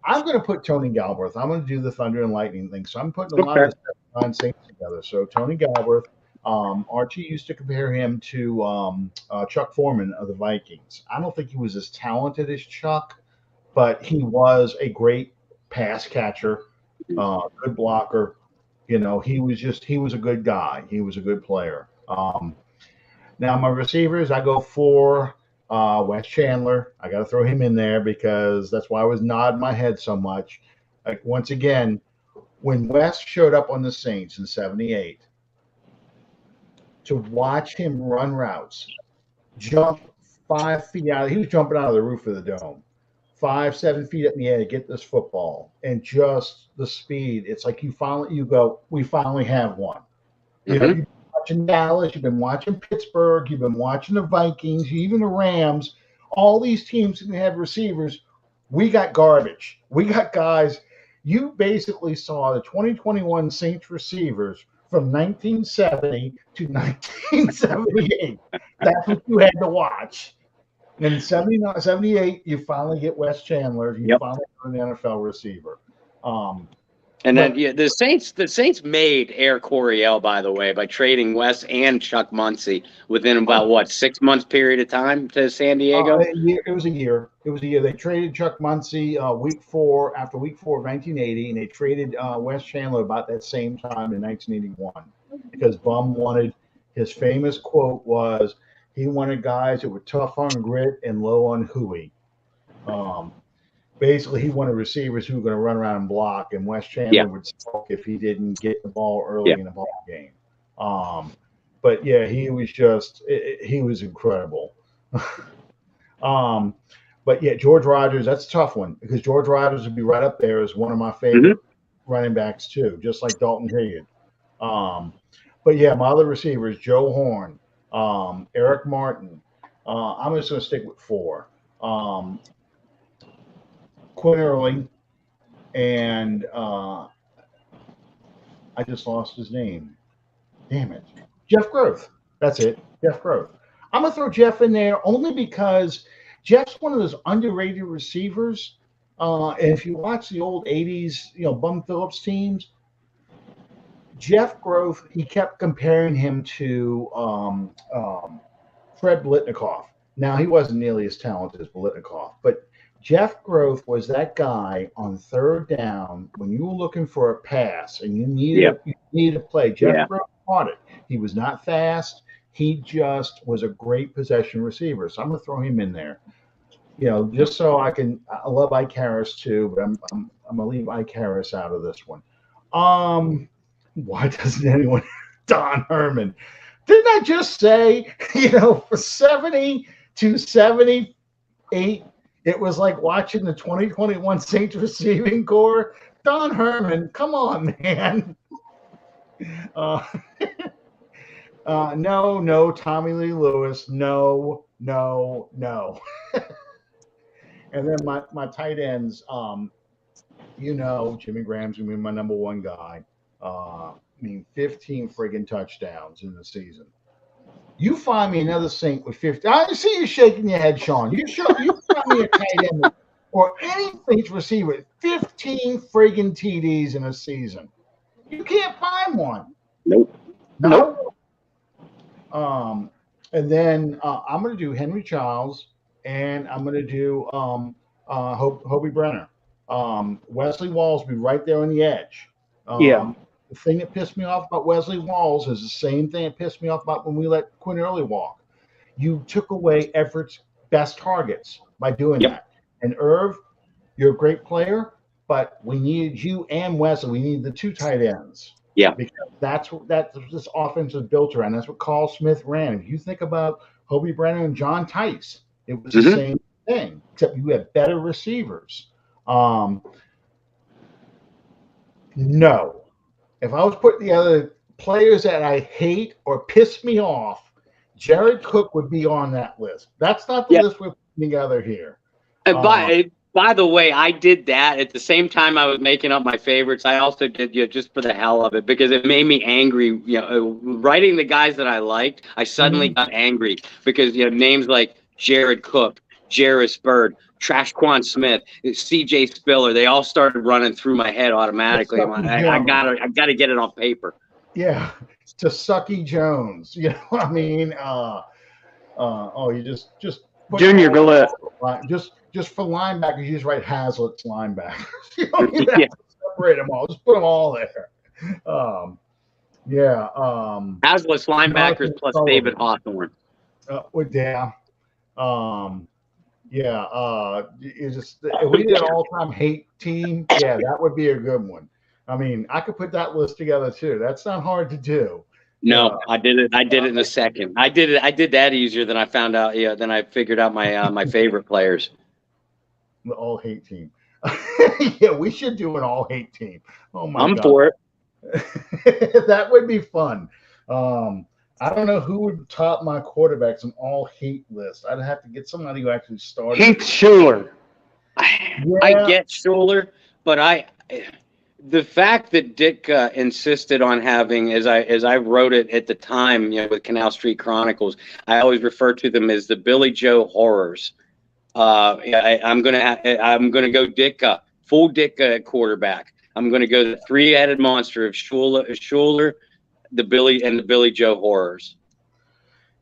I'm going to put Tony Galbraith. I'm going to do the Thunder and Lightning thing. So I'm putting a lot of the Saints together. So Tony Galbraith. Archie used to compare him to Chuck Foreman of the Vikings. I don't think he was as talented as Chuck, but he was a great pass catcher, good blocker. He was a good guy. He was a good player. Now my receivers, I go for Wes Chandler. I got to throw him in there because that's why I was nodding my head so much. Like once again, when Wes showed up on the Saints in '78, to watch him run routes, jump 5 feet out. He was jumping out of the roof of the dome, 5, 7 feet up in the air to get this football, and just the speed. It's like we finally have one. You've been watching Dallas, you've been watching Pittsburgh, you've been watching the Vikings, even the Rams. All these teams that have receivers, we got garbage. We got guys. You basically saw the 2021 Saints receivers from 1970 to 1978. That's what you had to watch. In 79, 78, you finally get Wes Chandler. You finally get an NFL receiver. The Saints made Air Coryell, by the way, by trading Wes and Chuck Muncie within about 6 months period of time to San Diego. It was a year. They traded Chuck Muncie after week 4 of 1980, and they traded Wes Chandler about that same time in 1981 because Bum wanted his famous quote was he wanted guys that were tough on grit and low on hooey. Basically, he wanted receivers who were going to run around and block, and Wes Chandler would sulk if he didn't get the ball early in the ball game. But yeah, he was incredible. But yeah, George Rogers, that's a tough one because George Rogers would be right up there as one of my favorite running backs too, just like Dalton Higgins. But yeah, my other receivers, Joe Horn, Eric Martin. I'm just going to stick with 4. Quinn Early, and I just lost his name. Damn it. Jeff Groth. That's it. Jeff Groth. I'm going to throw Jeff in there only because Jeff's one of those underrated receivers. And if you watch the old 80s, Bum Phillips teams, Jeff Groth, he kept comparing him to Fred Biletnikoff. Now, he wasn't nearly as talented as Biletnikoff, but Jeff Groth was that guy on third down when you were looking for a pass and you needed a play. Jeff Groth caught it. He was not fast. He just was a great possession receiver. So I'm going to throw him in there. Just so I love Ike Harris too, but I'm going to leave Ike Harris out of this one. Why doesn't anyone Don Herman? Didn't I just say, for 70 to 78, it was like watching the 2021 Saints receiving core. Don Herman, come on, man. No, Tommy Lee Lewis. No. And then my tight ends, Jimmy Graham's going to be my number 1 guy. 15 friggin' touchdowns in the season. You find me another Saint with 50. I see you shaking your head, Sean. You find me a tight end or any Saints receiver with 15 friggin' TDs in a season. You can't find one. Nope. And then I'm going to do Henry Childs, and I'm going to do Hobie Brenner. Wesley Walls will be right there on the edge. The thing that pissed me off about Wesley Walls is the same thing that pissed me off about when we let Quinn Early walk. You took away Everett's best targets by doing that. And Irv, you're a great player, but we needed you and Wesley. We need the 2 tight ends. Yeah. Because that's what this offense was built around. That's what Carl Smith ran. If you think about Hobie Brenner and John Tice, it was the same thing. except you have better receivers. No. If I was putting together players that I hate or piss me off, Jared Cook would be on that list. That's not the Yeah. list we're putting together here. And by the way, I did that at the same time I was making up my favorites. I also did, just for the hell of it, because it made me angry. Writing the guys that I liked, I suddenly got angry because names like Jared Cook, Jarvis Bird, Trashquan Smith, C.J. Spiller, they all started running through my head automatically. I gotta get it on paper. Yeah, to Sucky Jones. You know what I mean? You just put Junior Galette. Just for linebackers, you just write Hazlitt's linebackers. You don't even have to separate them all. Just put them all there. Hazlitt's linebackers plus David Hawthorne. If we did an all-time hate team, that would be a good one. I mean, I could put that list together too. That's not hard to do. No, I did it. I did it in a second. I did that easier than I found out. Then I figured out my my favorite players. The all hate team. Yeah, we should do an all hate team. Oh my God. I'm for it. That would be fun. I don't know who would top my quarterbacks on all hate list. I'd have to get somebody who actually started. Heath Schuler. I get Schuler, but the fact that Ditka insisted on having, as I wrote it at the time, with Canal Street Chronicles, I always refer to them as the Billy Joe horrors. I'm gonna go Ditka, full Ditka at quarterback. I'm gonna go the three-headed monster of Schuler, the Billy Joe horrors.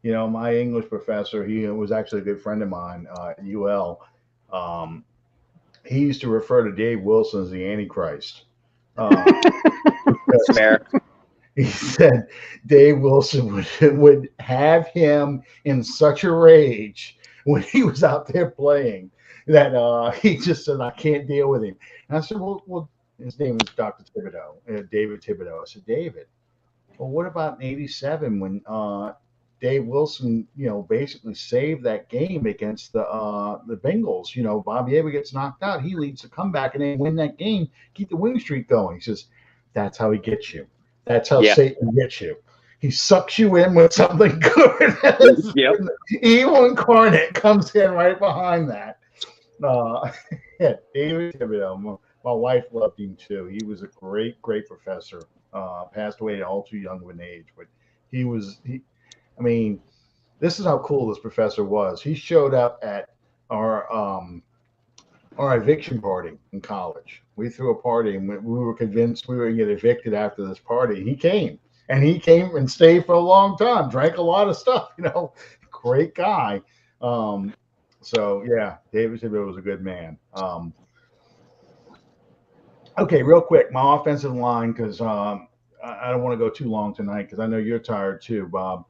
My English professor, he was actually a good friend of mine at UL. He used to refer to Dave Wilson as the Antichrist. Fair. He said Dave Wilson would have him in such a rage when he was out there playing that he just said, I can't deal with him. And I said, well, his name is Dr. Thibodeau, David Thibodeau. I said, David, well, what about in '87 when Dave Wilson, basically saved that game against the Bengals? Bobby Abel gets knocked out. He leads the comeback and they win that game, keep the winning streak going. He says, that's how he gets you. That's how Satan gets you. He sucks you in with something good. Yep. Evil incarnate comes in right behind that. David Thibodeau, my wife loved him too. He was a great, great professor. Passed away at all too young of an age, but I mean, this is how cool this professor was. He showed up at our eviction party in college. We threw a party and we were convinced we were going to get evicted after this party. He came and stayed for a long time, drank a lot of stuff, great guy. David Thibodeau was a good man. Okay, real quick, my offensive line, because I don't want to go too long tonight because I know you're tired too, Bob.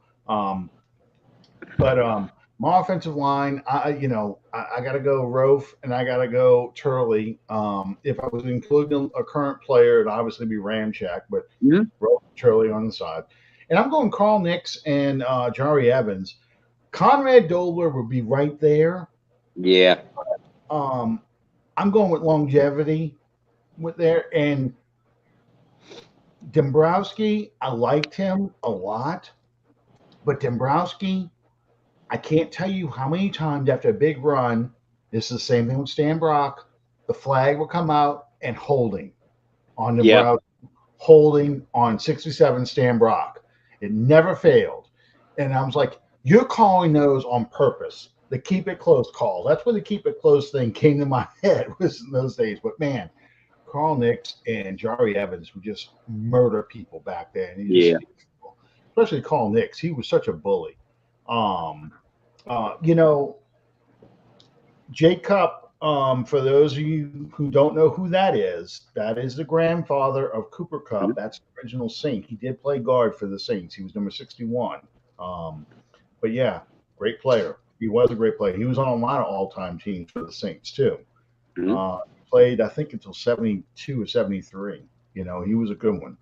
My offensive line, I got to go Rofe and I got to go Turley. If I was including a current player, it'd obviously be Ramchak, but Rofe, Turley on the side. And I'm going Carl Nix and Jari Evans. Conrad Dobler would be right there. Yeah. I'm going with longevity with there. And Dombrowski, I liked him a lot. But Dombrowski, I can't tell you how many times after a big run, this is the same thing with Stan Brock, the flag will come out and holding on Dombrowski, holding on 67 Stan Brock. It never failed. And I was like, you're calling those on purpose. The keep it close call. That's where the keep it close thing came to my head was in those days. But man, Carl Nix and Jari Evans would just murder people back then. Especially Carl Nix. He was such a bully. Jay Cup, for those of you who don't know who that is the grandfather of Cooper Kupp. That's the original Saint. He did play guard for the Saints. He was number 61. But yeah, great player. He was a great player. He was on a lot of all-time teams for the Saints too. Played, I think, until 72 or 73. He was a good one.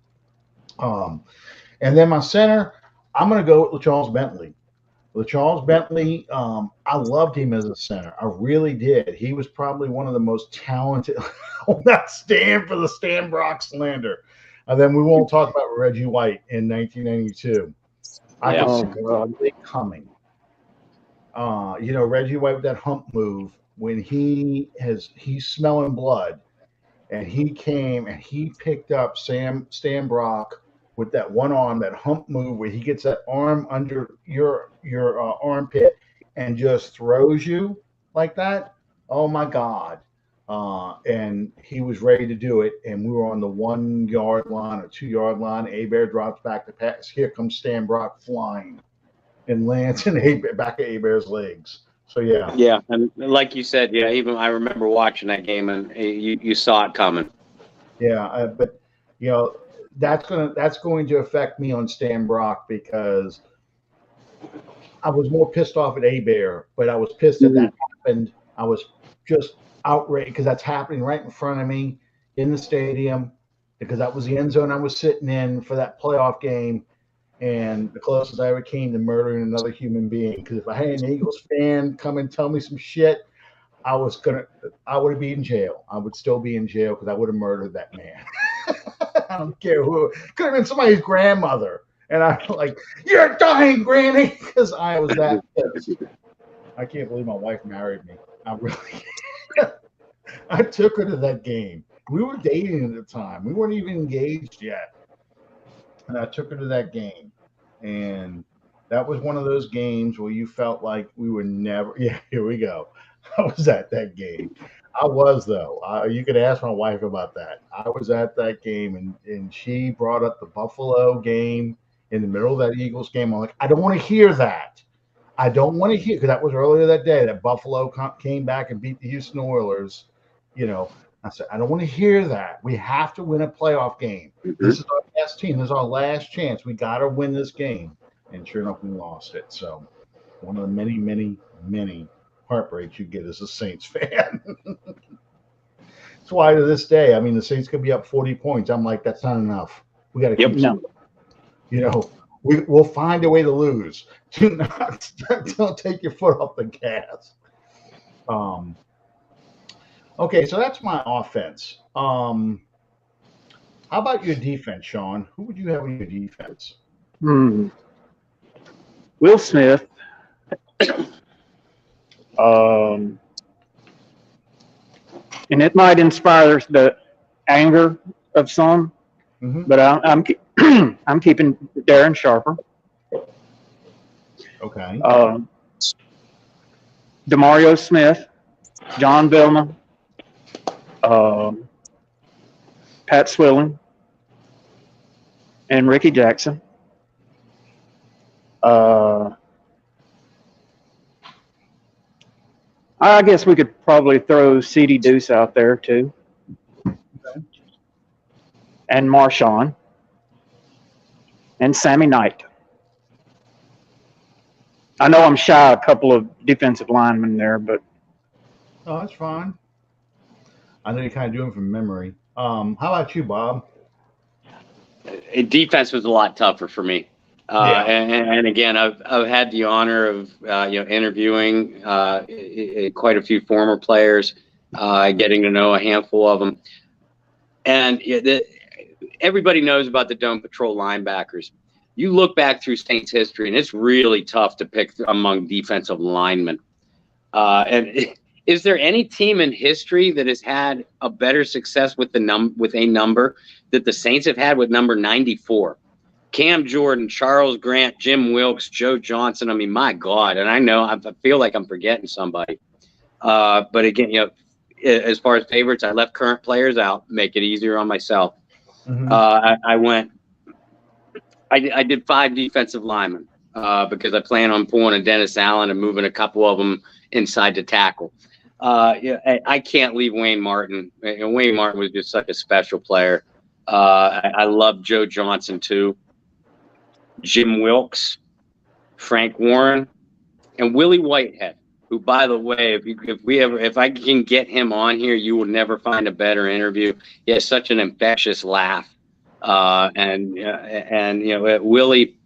And then my center, I'm going to go with Charles Bentley. Well, Charles Bentley, I loved him as a center. I really did. He was probably one of the most talented. I'll not stand for the Stan Brock slander. And then we won't talk about Reggie White in 1992. I Yeah. could see it coming. Reggie White with that hump move when he's smelling blood, and he came and he picked up Stan Brock with that one arm, that hump move where he gets that arm under your armpit and just throws you like that. Oh my God! And he was ready to do it, and we were on the 1 yard line or 2 yard line. Abear drops back to pass. Here comes Stan Brock flying and lands in back of Abear's legs. So yeah. Yeah, and like you said, yeah, even I remember watching that game, and you saw it coming. Yeah, but that's going to affect me on Stan Brock because I was more pissed off at Abear, but I was pissed that happened. I was just outraged because that's happening right in front of me in the stadium, because that was the end zone I was sitting in for that playoff game, and the closest I ever came to murdering another human being. Because if I had an Eagles fan come and tell me some shit, I would be in jail. I would still be in jail because I would have murdered that man. I don't care who. Could have been somebody's grandmother. And I'm like, you're dying, Granny, because I was that pissed. I can't believe my wife married me. I really I took her to that game. We were dating at the time. We weren't even engaged yet. And I took her to that game. And that was one of those games where you felt like we were never. Yeah, here we go. I was at that game. I was, though. You could ask my wife about that. I was at that game, and she brought up the Buffalo game in the middle of that Eagles game. I'm like, I don't want to hear that. I don't want to hear, because that was earlier that day that Buffalo came back and beat the Houston Oilers. I said, I don't want to hear that. We have to win a playoff game. Mm-hmm. This is our best team. This is our last chance. We got to win this game. And sure enough, we lost it. So one of the many, many, many heartbreaks you get as a Saints fan. That's why to this day, I mean, the Saints could be up 40 points. I'm like, that's not enough. We got to keep we'll find a way to lose. Don't take your foot off the gas. Okay, so that's my offense. How about your defense, Sean? Who would you have in your defense? Will Smith. And it might inspire the anger of some, but I'm keeping Darren Sharper. Okay. DeMario Smith, John Billman, Pat Swilling, and Ricky Jackson. I guess we could probably throw C.D. Deuce out there too. Okay. And Marshawn. And Sammy Knight. I know I'm shy a couple of defensive linemen there, but. Oh, that's fine. I know you're kind of doing it from memory. How about you, Bob? Defense was a lot tougher for me. And again, I've had the honor of interviewing quite a few former players, getting to know a handful of them, and everybody knows about the Dome Patrol linebackers. You look back through Saints history, and it's really tough to pick among defensive linemen. Is there any team in history that has had a better success with a number that the Saints have had with number 94? Cam Jordan, Charles Grant, Jim Wilkes, Joe Johnson. I mean, my God. And I feel like I'm forgetting somebody. But again, as far as favorites, I left current players out, make it easier on myself. Mm-hmm. I did 5 defensive linemen because I plan on pulling a Dennis Allen and moving a couple of them inside to tackle. I can't leave Wayne Martin. And Wayne Martin was just such a special player. I love Joe Johnson too. Jim Wilkes, Frank Warren, and Willie Whitehead, who, by the way, if I can get him on here, you will never find a better interview. He has such an infectious laugh, and Willie,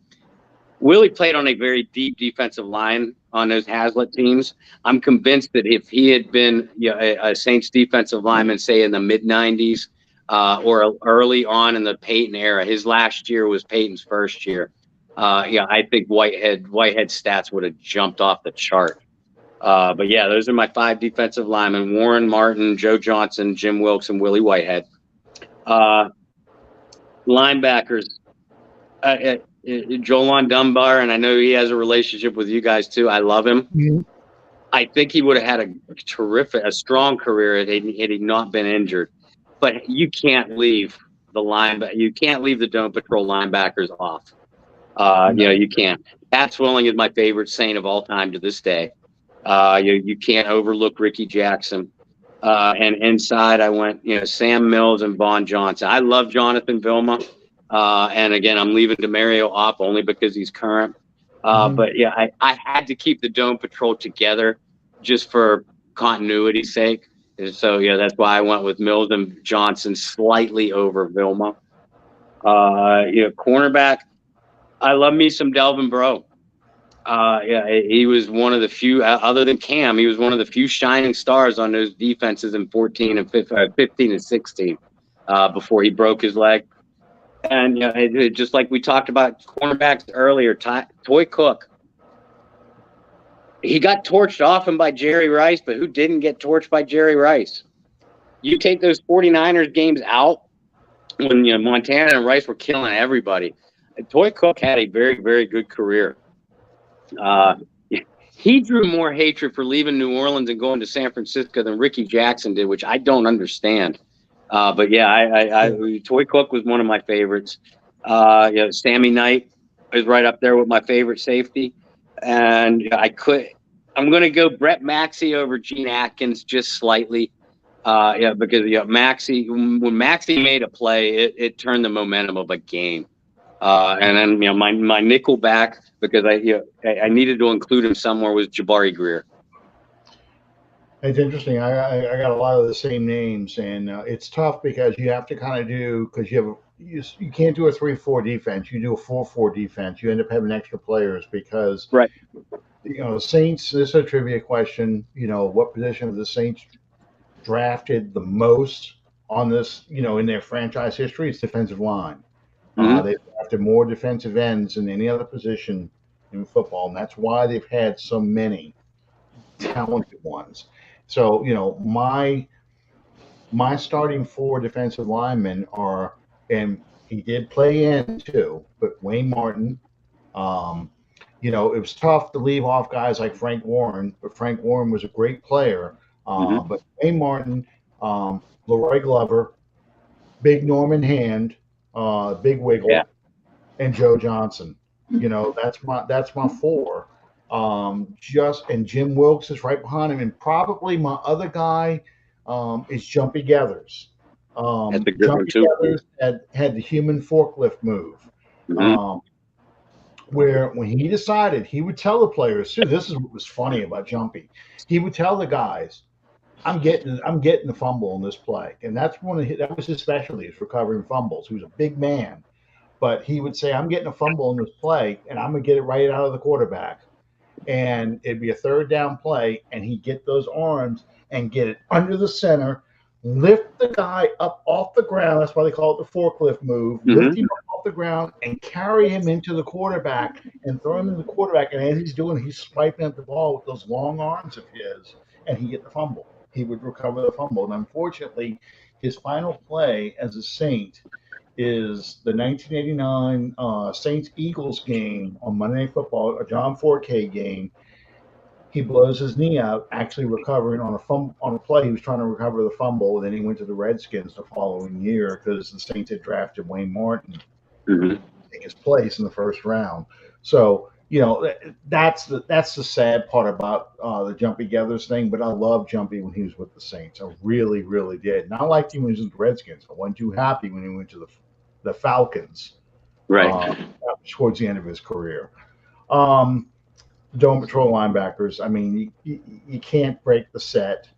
Willie played on a very deep defensive line on those Hazlitt teams. I'm convinced that if he had been a Saints defensive lineman, say in the mid-90s or early on in the Peyton era, his last year was Peyton's first year. I think Whitehead stats would have jumped off the chart. But yeah, those are my 5 defensive linemen: Warren Martin, Joe Johnson, Jim Wilkes, and Willie Whitehead. Linebackers. Jolon Dunbar, and I know he has a relationship with you guys too. I love him. Mm-hmm. I think he would have had a strong career had he not been injured. But you can't leave you can't leave the Dome Patrol linebackers off. You can't. Pat Swilling is my favorite Saint of all time to this day. You can't overlook Ricky Jackson. And inside, I went, Sam Mills and Vaughn Johnson. I love Jonathan Vilma. And again, I'm leaving DeMario off only because he's current. But yeah, I had to keep the Dome Patrol together just for continuity's sake. And so, yeah, that's why I went with Mills and Johnson slightly over Vilma. Cornerback, I love me some Delvin Breaux. He was one of the few, other than Cam, he was one of the few shining stars on those defenses in 15 and 16 before he broke his leg. And just like we talked about cornerbacks earlier, Toy Cook, he got torched often by Jerry Rice, but who didn't get torched by Jerry Rice? You take those 49ers games out when Montana and Rice were killing everybody. Toy Cook had a very, very good career. He drew more hatred for leaving New Orleans and going to San Francisco than Ricky Jackson did, which I don't understand. But yeah, Toy Cook was one of my favorites. Sammy Knight is right up there with my favorite safety. And I'm going to go Brett Maxey over Gene Atkins just slightly. Because Maxey, when Maxey made a play, it turned the momentum of a game. And then my nickel back, because I needed to include him somewhere, was Jabari Greer. It's interesting. I got a lot of the same names, and it's tough because you have to kind of because you can't do a 3-4 defense. You do a 4-4 defense. You end up having extra players because right. The Saints. This is a trivia question. What position of the Saints drafted the most on this? In their franchise history, it's defensive line. Mm-hmm. They've drafted more defensive ends than any other position in football, and that's why they've had so many talented ones. So, my starting 4 defensive linemen are, and he did play in too, but Wayne Martin. It was tough to leave off guys like Frank Warren, but Frank Warren was a great player. But Wayne Martin, Leroy Glover, Big Norman Hand, Big Wiggle, and Joe Johnson. That's my 4. And Jim Wilkes is right behind him, and probably my other guy is Jumpy Geathers. That's a good one too. Geathers had the human forklift move, where when he decided, he would tell the players too. This is what was funny about Jumpy. He would tell the guys, "I'm getting the fumble in this play," and that was his specialty, is recovering fumbles. He was a big man, but he would say, "I'm getting a fumble in this play, and I'm gonna get it right out of the quarterback." And it'd be a 3rd down play, and he'd get those arms and get it under the center, lift the guy up off the ground. That's why they call it the forklift move. Lift him up off the ground and carry him into the quarterback and throw him in the quarterback. And as he's doing, he's swiping at the ball with those long arms of his, and he'd get the fumble. He would recover the fumble. And unfortunately, his final play as a Saint is the 1989 Saints-Eagles game on Monday Night Football, a John Forte game. He blows his knee out, actually recovering on a play. He was trying to recover the fumble, and then he went to the Redskins the following year because the Saints had drafted Wayne Martin to take his place in the 1st round. So, that's the sad part about the Jumpy Geathers thing. But I loved Jumpy when he was with the Saints. I really, really did. And I liked him when he was with the Redskins. I wasn't too happy when he went to the Falcons, right, towards the end of his career. Dome Patrol linebackers, I mean, you can't break the set.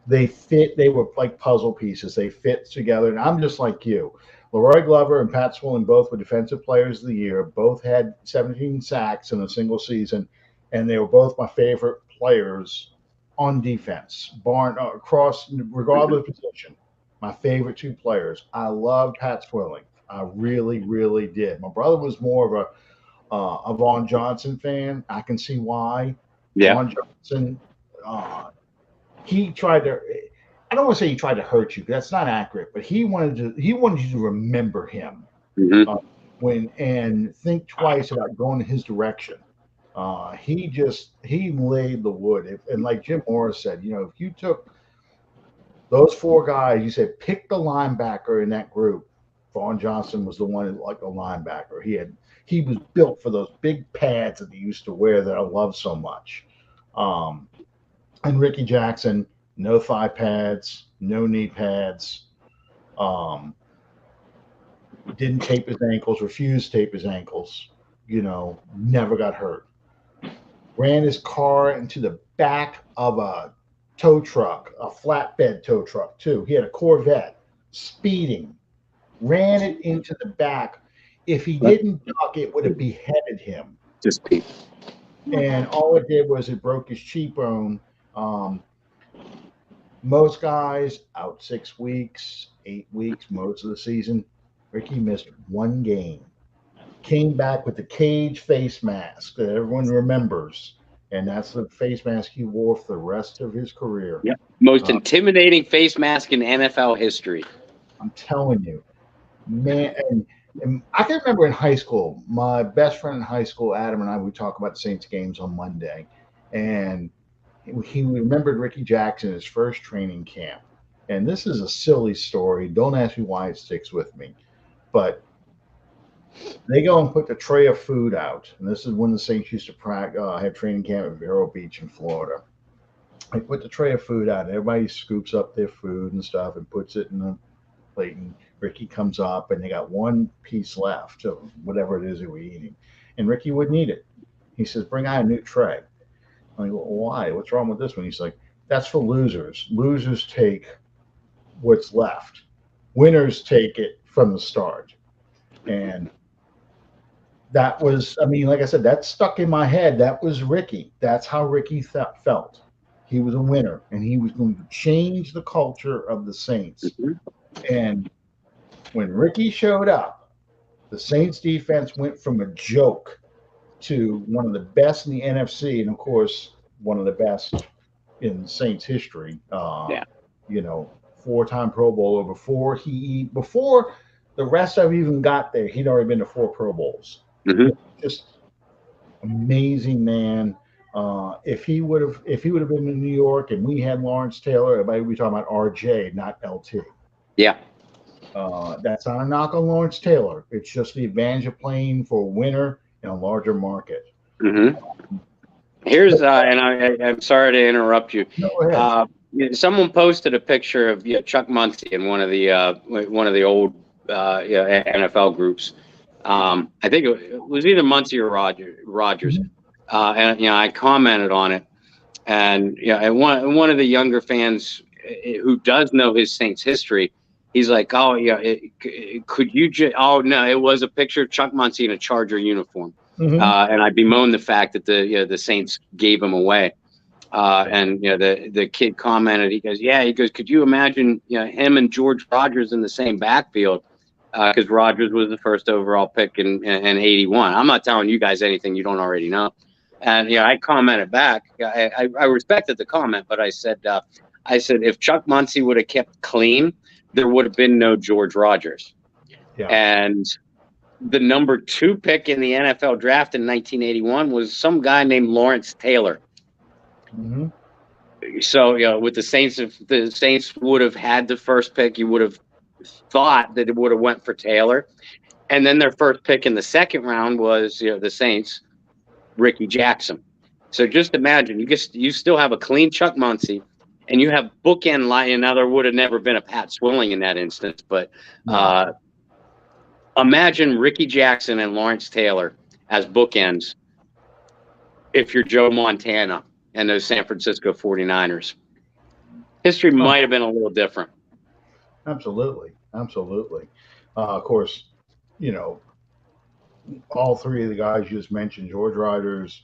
They were like puzzle pieces. They fit together. And I'm just like you. Leroy Glover and Pat Swilling both were Defensive Players of the Year. Both had 17 sacks in a single season, and they were both my favorite players on defense, across regardless of position. My favorite two players. I love Pat Swilling. I really, really did. My brother was more of a Vaughn Johnson fan. I can see why. Yeah. Vaughn Johnson, he tried to. I don't want to say he tried to hurt you. That's not accurate. But he wanted you to remember him and think twice about going in his direction. He laid the wood. And like Jim Morris said, if you took those four guys, you said pick the linebacker in that group. Vaughn Johnson was the one like a linebacker. He was built for those big pads that he used to wear that I love so much. And Ricky Jackson, no thigh pads, no knee pads. Didn't tape his ankles, refused to tape his ankles. Never got hurt. Ran his car into the back of a tow truck, a flatbed tow truck too. He had a Corvette, speeding, ran it into the back. If he didn't duck, it would have beheaded him. Just speed. And all it did was it broke his cheekbone. Most guys out 6 weeks, 8 weeks, most of the season. Ricky missed one game. Came back with the cage face mask that everyone remembers. And that's the face mask he wore for the rest of his career. Yep. Most intimidating face mask in NFL history. I'm telling you, man. And I can remember in high school, my best friend in high school, Adam, and I would talk about the Saints games on Monday. And he remembered Ricky Jackson, his first training camp. And this is a silly story. Don't ask me why it sticks with me. But they go and put the tray of food out. And this is when the Saints used to have training camp at Vero Beach in Florida. They put the tray of food out. And everybody scoops up their food and stuff and puts it in a plate. And Ricky comes up, and they got one piece left of whatever it is they were eating. And Ricky wouldn't eat it. He says, bring out a new tray. I'm like, well, why? What's wrong with this one? He's like, that's for losers. Losers take what's left. Winners take it from the start. And that was, like I said, that stuck in my head. That was Ricky. That's how Ricky felt. He was a winner, and he was going to change the culture of the Saints. And when Ricky showed up, the Saints defense went from a joke to one of the best in the NFC, and of course, one of the best in Saints history. 4-time Pro Bowler before the rest of even got there. He'd already been to 4 Pro Bowls. Just amazing man. If he would have been in New York and we had Lawrence Taylor, everybody would be talking about RJ, not LT. Yeah. That's not a knock on Lawrence Taylor. It's just the advantage of playing for a winner in a larger market. Here's and I'm sorry to interrupt you. Go ahead. Someone posted a picture of Chuck Muncie in one of the old NFL groups. I think it was either Muncie or Rogers. And I commented on it, and and one of the younger fans who does know his Saints history, he's like, oh yeah, could you just? Oh no, it was a picture of Chuck Muncie in a Charger uniform, and I bemoaned the fact that the Saints gave him away. And the kid commented, he goes, could you imagine him and George Rogers in the same backfield? Because Rogers was the first overall pick in 81. I'm not telling you guys anything you don't already know. And I commented back. I respected the comment, but I said if Chuck Muncie would have kept clean, there would have been no George Rogers. Yeah. And the number 2 pick in the NFL draft in 1981 was some guy named Lawrence Taylor. So with the Saints, if the Saints would have had the first pick, you would have thought that it would have went for Taylor. And then their first pick in the second round was the Saints, Ricky Jackson. So just imagine you still have a clean Chuck Muncie, and you have bookend line. Now there would have never been a Pat Swilling in that instance, but imagine Ricky Jackson and Lawrence Taylor as bookends if you're Joe Montana and those San Francisco 49ers. History might have been a little different. Absolutely. Of course, you know, all three of the guys you just mentioned, George Riders,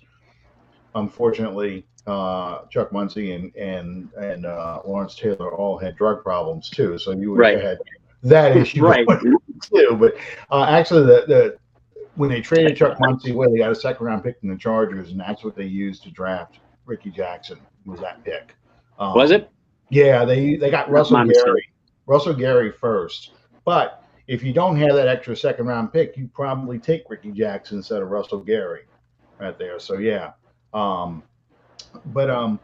unfortunately, Chuck Muncie and Lawrence Taylor all had drug problems too. So you would have Right. had that issue Right. going too. But actually, the when they traded Chuck Muncie away, they got a second round pick from the Chargers, and that's what they used to draft Ricky Jackson. Was that pick? Was it? Yeah, they got Not my mistake. Russell Gary first. But if you don't have that extra second round pick, you probably take Ricky Jackson instead of Russell Gary right there. So yeah. But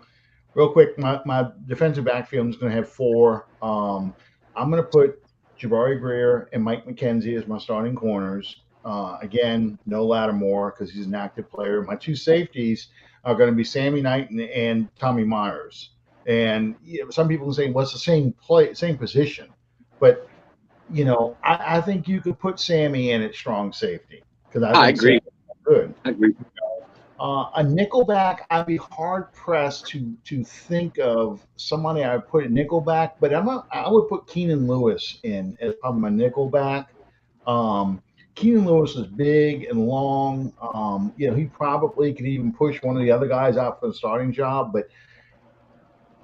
real quick, my defensive backfield is going to have four. I'm going to put Jabari Greer and Mike McKenzie as my starting corners. Again, no Lattimore because he's an active player. My two safeties are going to be Sammy Knight and Tommy Myers. And some people can say, what's the same position? But, I think you could put Sammy in at strong safety because I agree. Good. I agree. A nickelback, I'd be hard pressed to think of somebody I would put at nickelback, but I would put Keenan Lewis in as probably my nickelback. Keenan Lewis is big and long. He probably could even push one of the other guys out for the starting job. But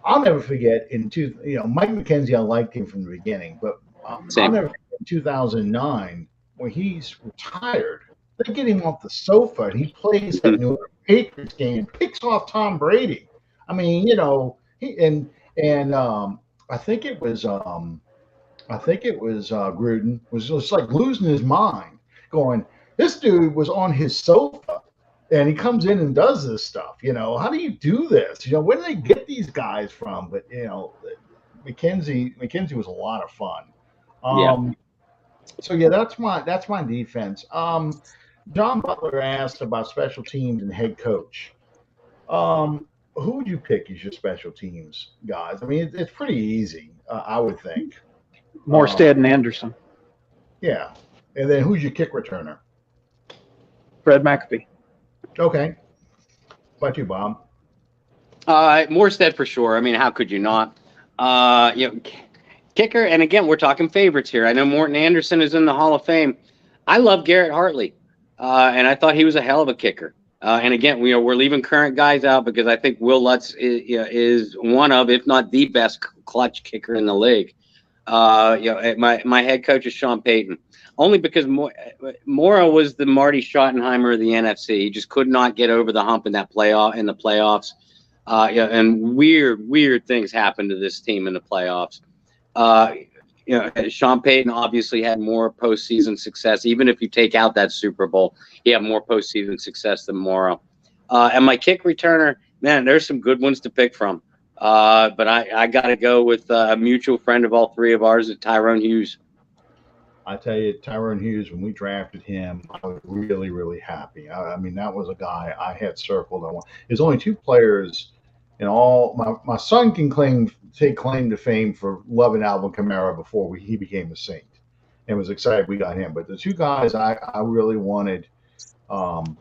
I'll never forget Mike McKenzie, I liked him from the beginning, but I'll never forget in 2009 when he's retired. They get him off the sofa and he plays that New England Patriots game and picks off Tom Brady. I mean, I think it was Gruden was just like losing his mind, going, this dude was on his sofa and he comes in and does this stuff. How do you do this? Where do they get these guys from? But McKenzie was a lot of fun. So yeah, that's my defense. John Butler asked about special teams and head coach. Who would you pick as your special teams guys? I mean, it's pretty easy, I would think. Morstead and Anderson. Yeah. And then who's your kick returner? Fred McAfee. Okay. What about you, Bob? Morstead for sure. I mean, how could you not? Kicker, and again, we're talking favorites here. I know Morton Anderson is in the Hall of Fame. I love Garrett Hartley. And I thought he was a hell of a kicker. And again, we're leaving current guys out because I think Will Lutz is one of, if not the best clutch kicker in the league. My head coach is Sean Payton, only because Mora was the Marty Schottenheimer of the NFC. He just could not get over the hump in the playoffs. And weird things happened to this team in the playoffs. Sean Payton obviously had more postseason success. Even if you take out that Super Bowl, he had more postseason success than Morrow. And my kick returner, man, there's some good ones to pick from. But I got to go with a mutual friend of all three of ours, Tyrone Hughes. I tell you, Tyrone Hughes, when we drafted him, I was really, really happy. I mean, that was a guy I had circled. There's only two players in all. My son can take claim to fame for loving Alvin Kamara before he became a Saint, and was excited we got him. But the two guys I really wanted, I've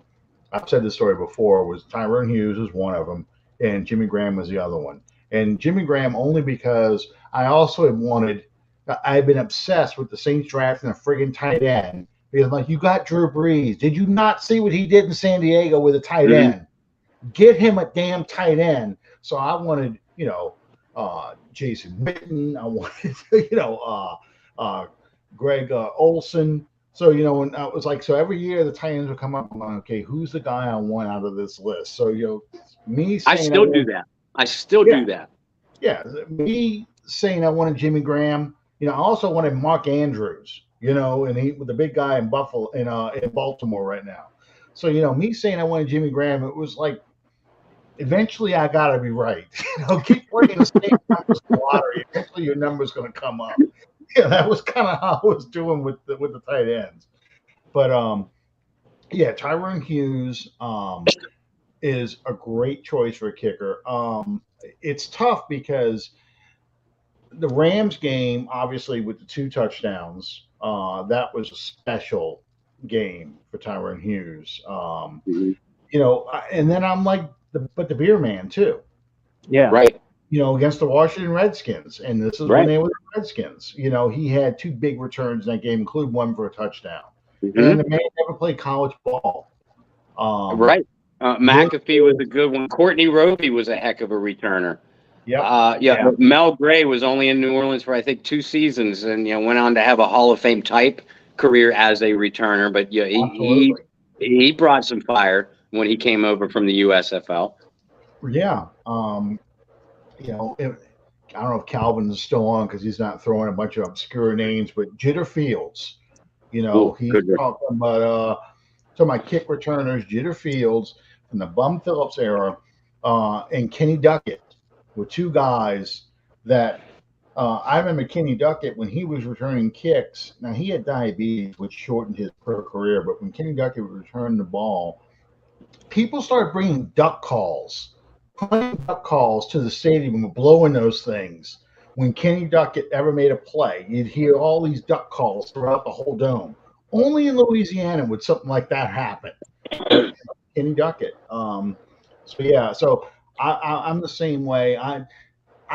said this story before, was Tyrone Hughes was one of them, and Jimmy Graham was the other one. And Jimmy Graham only because I also had been obsessed with the Saints drafting a friggin' tight end. Because I'm like, you got Drew Brees. Did you not see what he did in San Diego with a tight end? Get him a damn tight end. So I wanted, Jason Witten. I wanted, Greg Olson. So, and I was like, so every year the tight ends would come up. I'm like, okay, who's the guy I want out of this list? So, me saying I still do that. I still do that. Yeah, me saying I wanted Jimmy Graham. I also wanted Mark Andrews. And he was the big guy in Baltimore right now. So, me saying I wanted Jimmy Graham, it was like, eventually I got to be right. Keep playing the same numbers lottery. Eventually your number's going to come up. Yeah, that was kind of how I was doing with the tight ends. But Tyrone Hughes is a great choice for a kicker. It's tough because the Rams game, obviously with the 2 touchdowns, that was a special game for Tyrone Hughes. And then I'm like, but the beer man too. Yeah. Right. against the Washington Redskins, and this is when Right. they were the Redskins. He had 2 big returns in that game, including one for a touchdown. Mm-hmm. And the man never played college ball. Right. McAfee was a good one. Courtney Roby was a heck of a returner. Yeah. Mel Gray was only in New Orleans for I think 2 seasons, and went on to have a Hall of Fame type career as a returner. But he brought some fire when he came over from the USFL. Yeah. I don't know if Calvin is still on because he's not throwing a bunch of obscure names, but Jitter Fields, he's talking about kick returners, Jitter Fields from the Bum Phillips era, and Kenny Duckett were 2 guys that I remember Kenny Duckett when he was returning kicks. Now he had diabetes, which shortened his pro career, but when Kenny Duckett would return the ball, people started bringing duck calls to the stadium and blowing those things. When Kenny Duckett ever made a play, you'd hear all these duck calls throughout the whole dome. Only in Louisiana would something like that happen. Kenny Duckett. So I'm the same way. I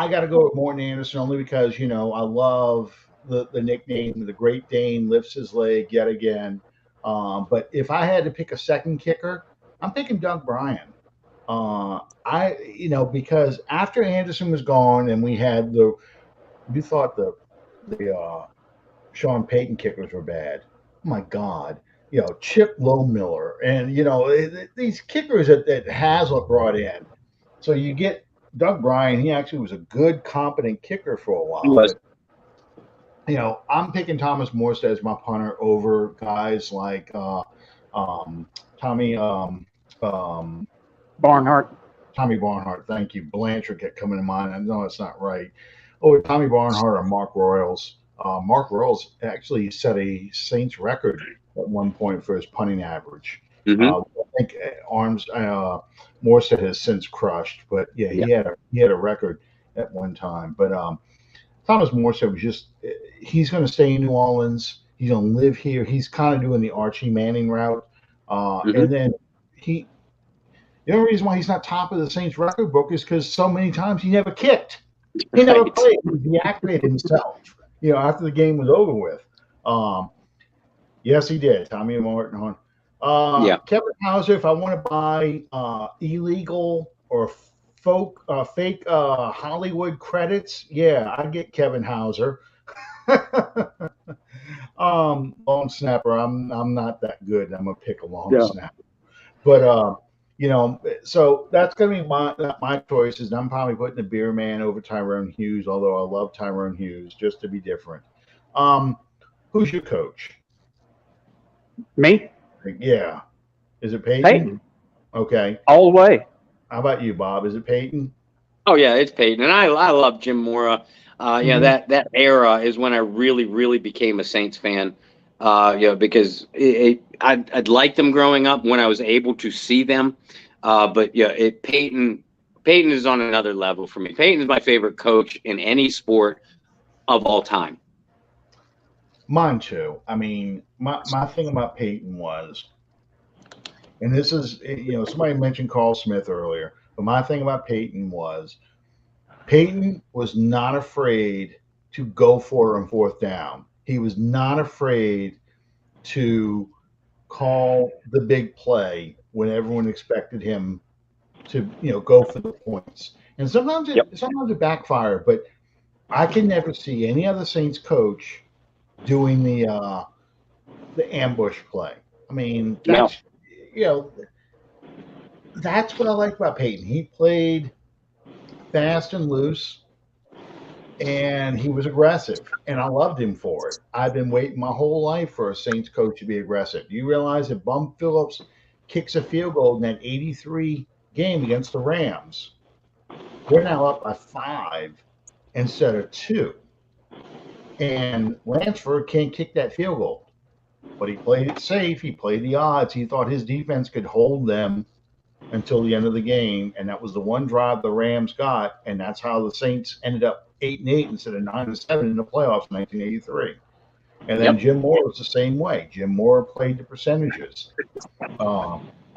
got to go with Morton Anderson only because I love the nickname. The Great Dane lifts his leg yet again. But if I had to pick a second kicker, I'm picking Doug Bryan. Because after Anderson was gone and we had you thought the Sean Payton kickers were bad. Oh my God. Chip Lowmiller and, these kickers that Hazlitt brought in. So you get Doug Bryan. He actually was a good, competent kicker for a while. He was. But, I'm picking Thomas Morstead as my punter over guys like Tommy Barnhart. Tommy Barnhart, thank you. Blanchard kept coming to mind. I know it's not right. Oh, Tommy Barnhart or Mark Royals. Mark Royals actually set a Saints record at one point for his punting average. Mm-hmm. I think Morstead has since crushed, but he had a record at one time. But Thomas Morstead was he's going to stay in New Orleans. He's going to live here. He's kind of doing the Archie Manning route. And then the only reason why he's not top of the Saints record book is because so many times he never kicked. He never played. He deactivated himself, after the game was over with. Yes, he did. Tommy Martin. Kevin Hauser, if I want to buy illegal or fake Hollywood credits, I'd get Kevin Hauser. Long snapper, I'm not that good. I'm gonna pick a long snapper, but so that's gonna be my choices. I'm probably putting the beer man over Tyrone Hughes, although I love Tyrone Hughes just to be different. Who's your coach? Me? Yeah. Is it Peyton? Peyton. Okay. All the way. How about you, Bob? Is it Peyton? Oh yeah, it's Peyton, and I love Jim Mora. That era is when I really, really became a Saints fan. Because I'd liked them growing up when I was able to see them. But Peyton is on another level for me. Peyton is my favorite coach in any sport of all time. Mine too. I mean, my thing about Peyton was, and this is, somebody mentioned Carl Smith earlier, but my thing about Peyton was not afraid to go for it on fourth down. He was not afraid to call the big play when everyone expected him to, go for the points. And sometimes it backfired, but I can never see any other Saints coach doing the ambush play. I mean, that's what I like about Peyton. He played fast and loose, and he was aggressive, and I loved him for it. I've been waiting my whole life for a Saints coach to be aggressive. Do you realize that Bum Phillips kicks a field goal in that 83 game against the Rams? We're now up by 5 instead of 2. And Lansford can't kick that field goal. But he played it safe. He played the odds. He thought his defense could hold them until the end of the game. And that was the one drive the Rams got. And that's how the Saints ended up 8-8 instead of 9-7 in the playoffs in 1983. And then Jim Moore was the same way. Jim Moore played the percentages.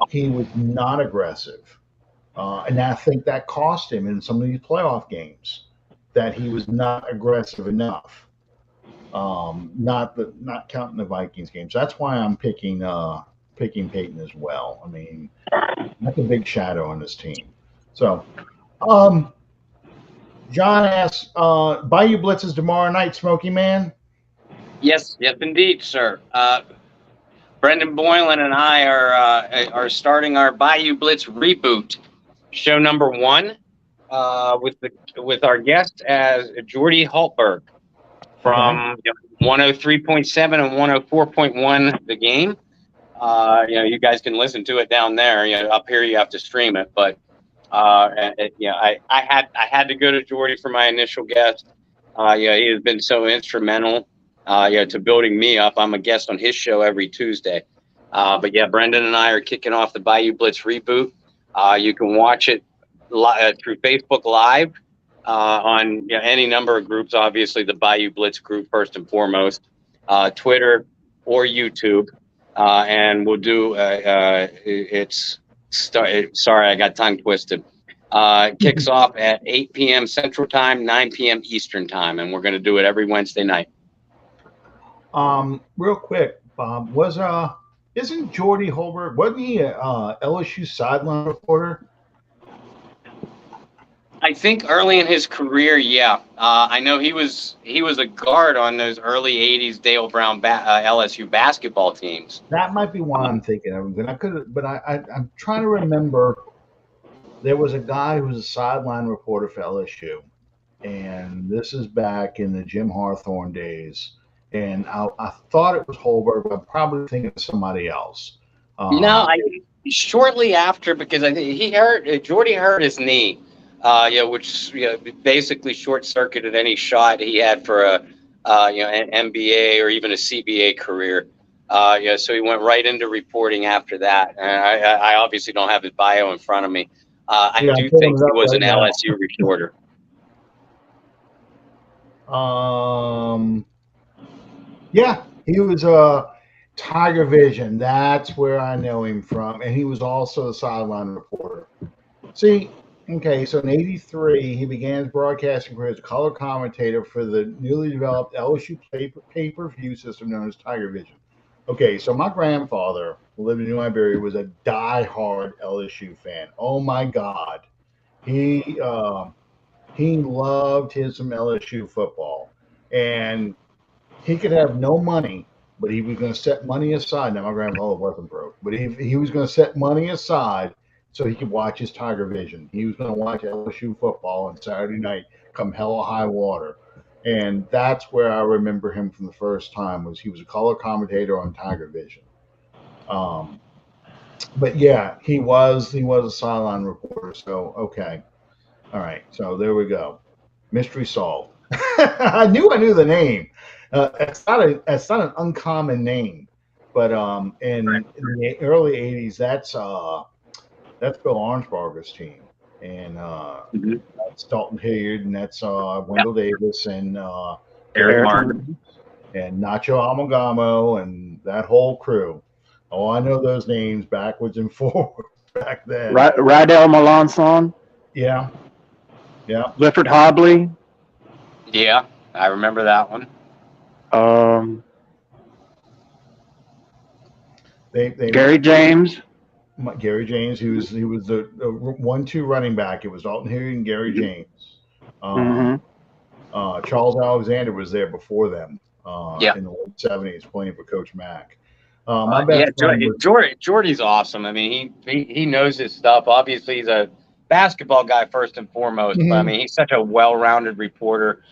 He was not aggressive. And I think that cost him in some of these playoff games that he was not aggressive enough. Not counting the Vikings games. That's why I'm picking Peyton as well. I mean, that's a big shadow on this team. So, John asks, Bayou Blitzes tomorrow night, Smoky Man? Yes, indeed, sir. Brendan Boylan and I are starting our Bayou Blitz reboot, show number 1, with our guest as Jordy Hultberg from 103.7 and 104.1 The Game. You guys can listen to it down there. Up here you have to stream it, but I had to go to Jordy for my initial guest. He has been so instrumental, to building me up. I'm a guest on his show every Tuesday. But Brendan and I are kicking off the Bayou Blitz reboot. You can watch it through Facebook Live on any number of groups. Obviously, the Bayou Blitz group first and foremost, Twitter or YouTube, and we'll do. Sorry, I got tongue twisted. Kicks off at 8 p.m. Central Time, 9 p.m. Eastern Time, and we're going to do it every Wednesday night. Real quick, Bob, isn't Jordy Hultberg, wasn't he a LSU sideline reporter? I think early in his career, yeah. I know he was a guard on those early '80s Dale Brown LSU basketball teams. That might be why I'm thinking of him. I'm trying to remember. There was a guy who was a sideline reporter for LSU, and this is back in the Jim Hawthorne days. And I thought it was Holberg, but I'm probably thinking of somebody else. Shortly after, because I think Jordy hurt his knee, which basically short circuited any shot he had for an NBA or even a CBA career. So he went right into reporting after that. And I obviously don't have his bio in front of me. I do think he was an LSU reporter. Yeah, he was Tiger Vision. That's where I know him from. And he was also a sideline reporter. See, okay, so in '83, he began his broadcasting career as a color commentator for the newly developed LSU pay-per-view system known as Tiger Vision. Okay, so my grandfather, who lived in New Iberia, was a die-hard LSU fan. Oh my God, he loved some LSU football, and he could have no money, but he was going to set money aside. Now my grandfather wasn't broke, but he was going to set money aside so he could watch his Tiger Vision. He was going to watch LSU football on Saturday night, come hell or high water. And that's where I remember him from the first time, was he was a color commentator on Tiger Vision. But yeah, he was a sideline reporter. So, okay. All right. So there we go. Mystery solved. I knew the name. It's not an uncommon name, but in the early '80s, that's Bill Arnsparger's team, and that's Dalton Hilliard, and that's Wendell Davis, and Eric Martin, and Nacho Amagamo, and that whole crew. Oh, I know those names backwards and forward back then. Rydell Melanson. Yeah. Clifford Hobley. Yeah, I remember that one. Gary James. Gary James, he was the 1-2 running back. It was Dalton Hilliard and Gary James. Charles Alexander was there before them in the late '70s, playing for Coach Mack. Jordy's awesome. I mean, he knows his stuff. Obviously, he's a basketball guy first and foremost. But I mean, he's such a well-rounded reporter.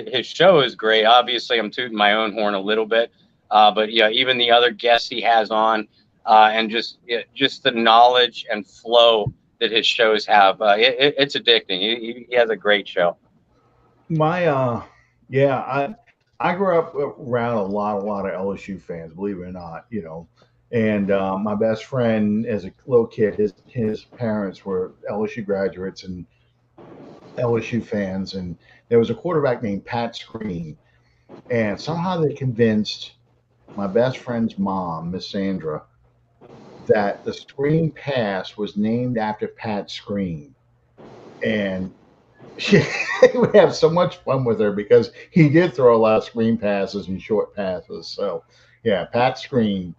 His show is great. Obviously, I'm tooting my own horn a little bit, but yeah, even the other guests he has on, and just the knowledge and flow that his shows have, it's addicting. He has a great show. I grew up around a lot of LSU fans, believe it or not, And my best friend, as a little kid, his parents were LSU graduates and LSU fans, and there was a quarterback named Pat Screen, and somehow they convinced my best friend's mom, Miss Sandra, that the screen pass was named after Pat Screen, and she would have so much fun with her because he did throw a lot of screen passes and short passes. So, yeah, Pat Screen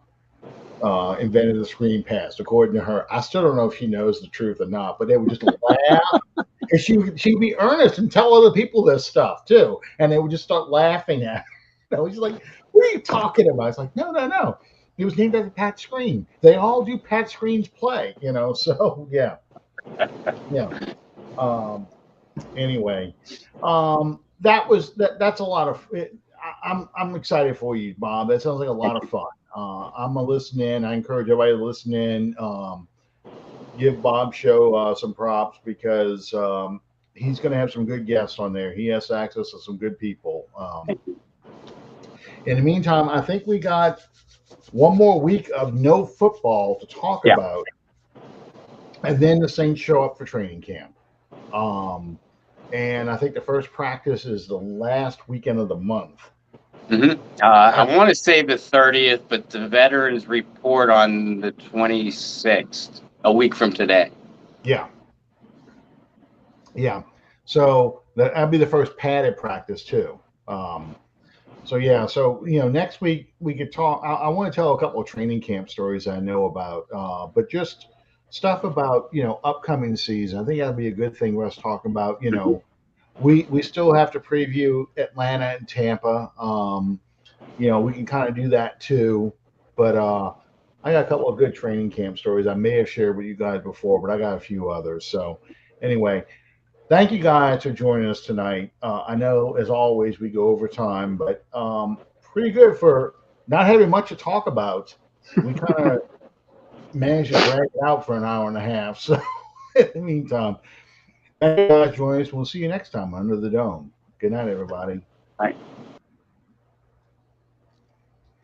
invented the screen pass, according to her. I still don't know if she knows the truth or not, but they would just laugh. Because she'd be earnest and tell other people this stuff too, and they would just start laughing at her. You know, she's like, "What are you talking about?" It's like, no. It was named after Pat Screen. They all do Pat Screen's play, you know. So yeah. Um, anyway, that's a lot of. I'm excited for you, Bob. That sounds like a lot of fun. I'm gonna listen in. I encourage everybody to listen in. Give Bob Show some props because he's going to have some good guests on there. He has access to some good people. In the meantime, I think we got one more week of no football to talk about, and then the Saints show up for training camp. And I think the first practice is the last weekend of the month. Mm-hmm. I want to say the 30th, but the veterans report on the 26th, a week from today. Yeah. So that'd be the first padded practice too. So next week we could talk. I want to tell a couple of training camp stories I know about, but just stuff about upcoming season. I think that'd be a good thing for us talking about. We still have to preview Atlanta and Tampa. We can kind of do that too. But I got a couple of good training camp stories I may have shared with you guys before, but I got a few others. So anyway, thank you guys for joining us tonight. I know, as always, we go over time, but pretty good for not having much to talk about. We kind of managed to drag it out for an hour and a half. So in the meantime, thank you guys for joining us. We'll see you next time under the dome. Good night, everybody. Bye.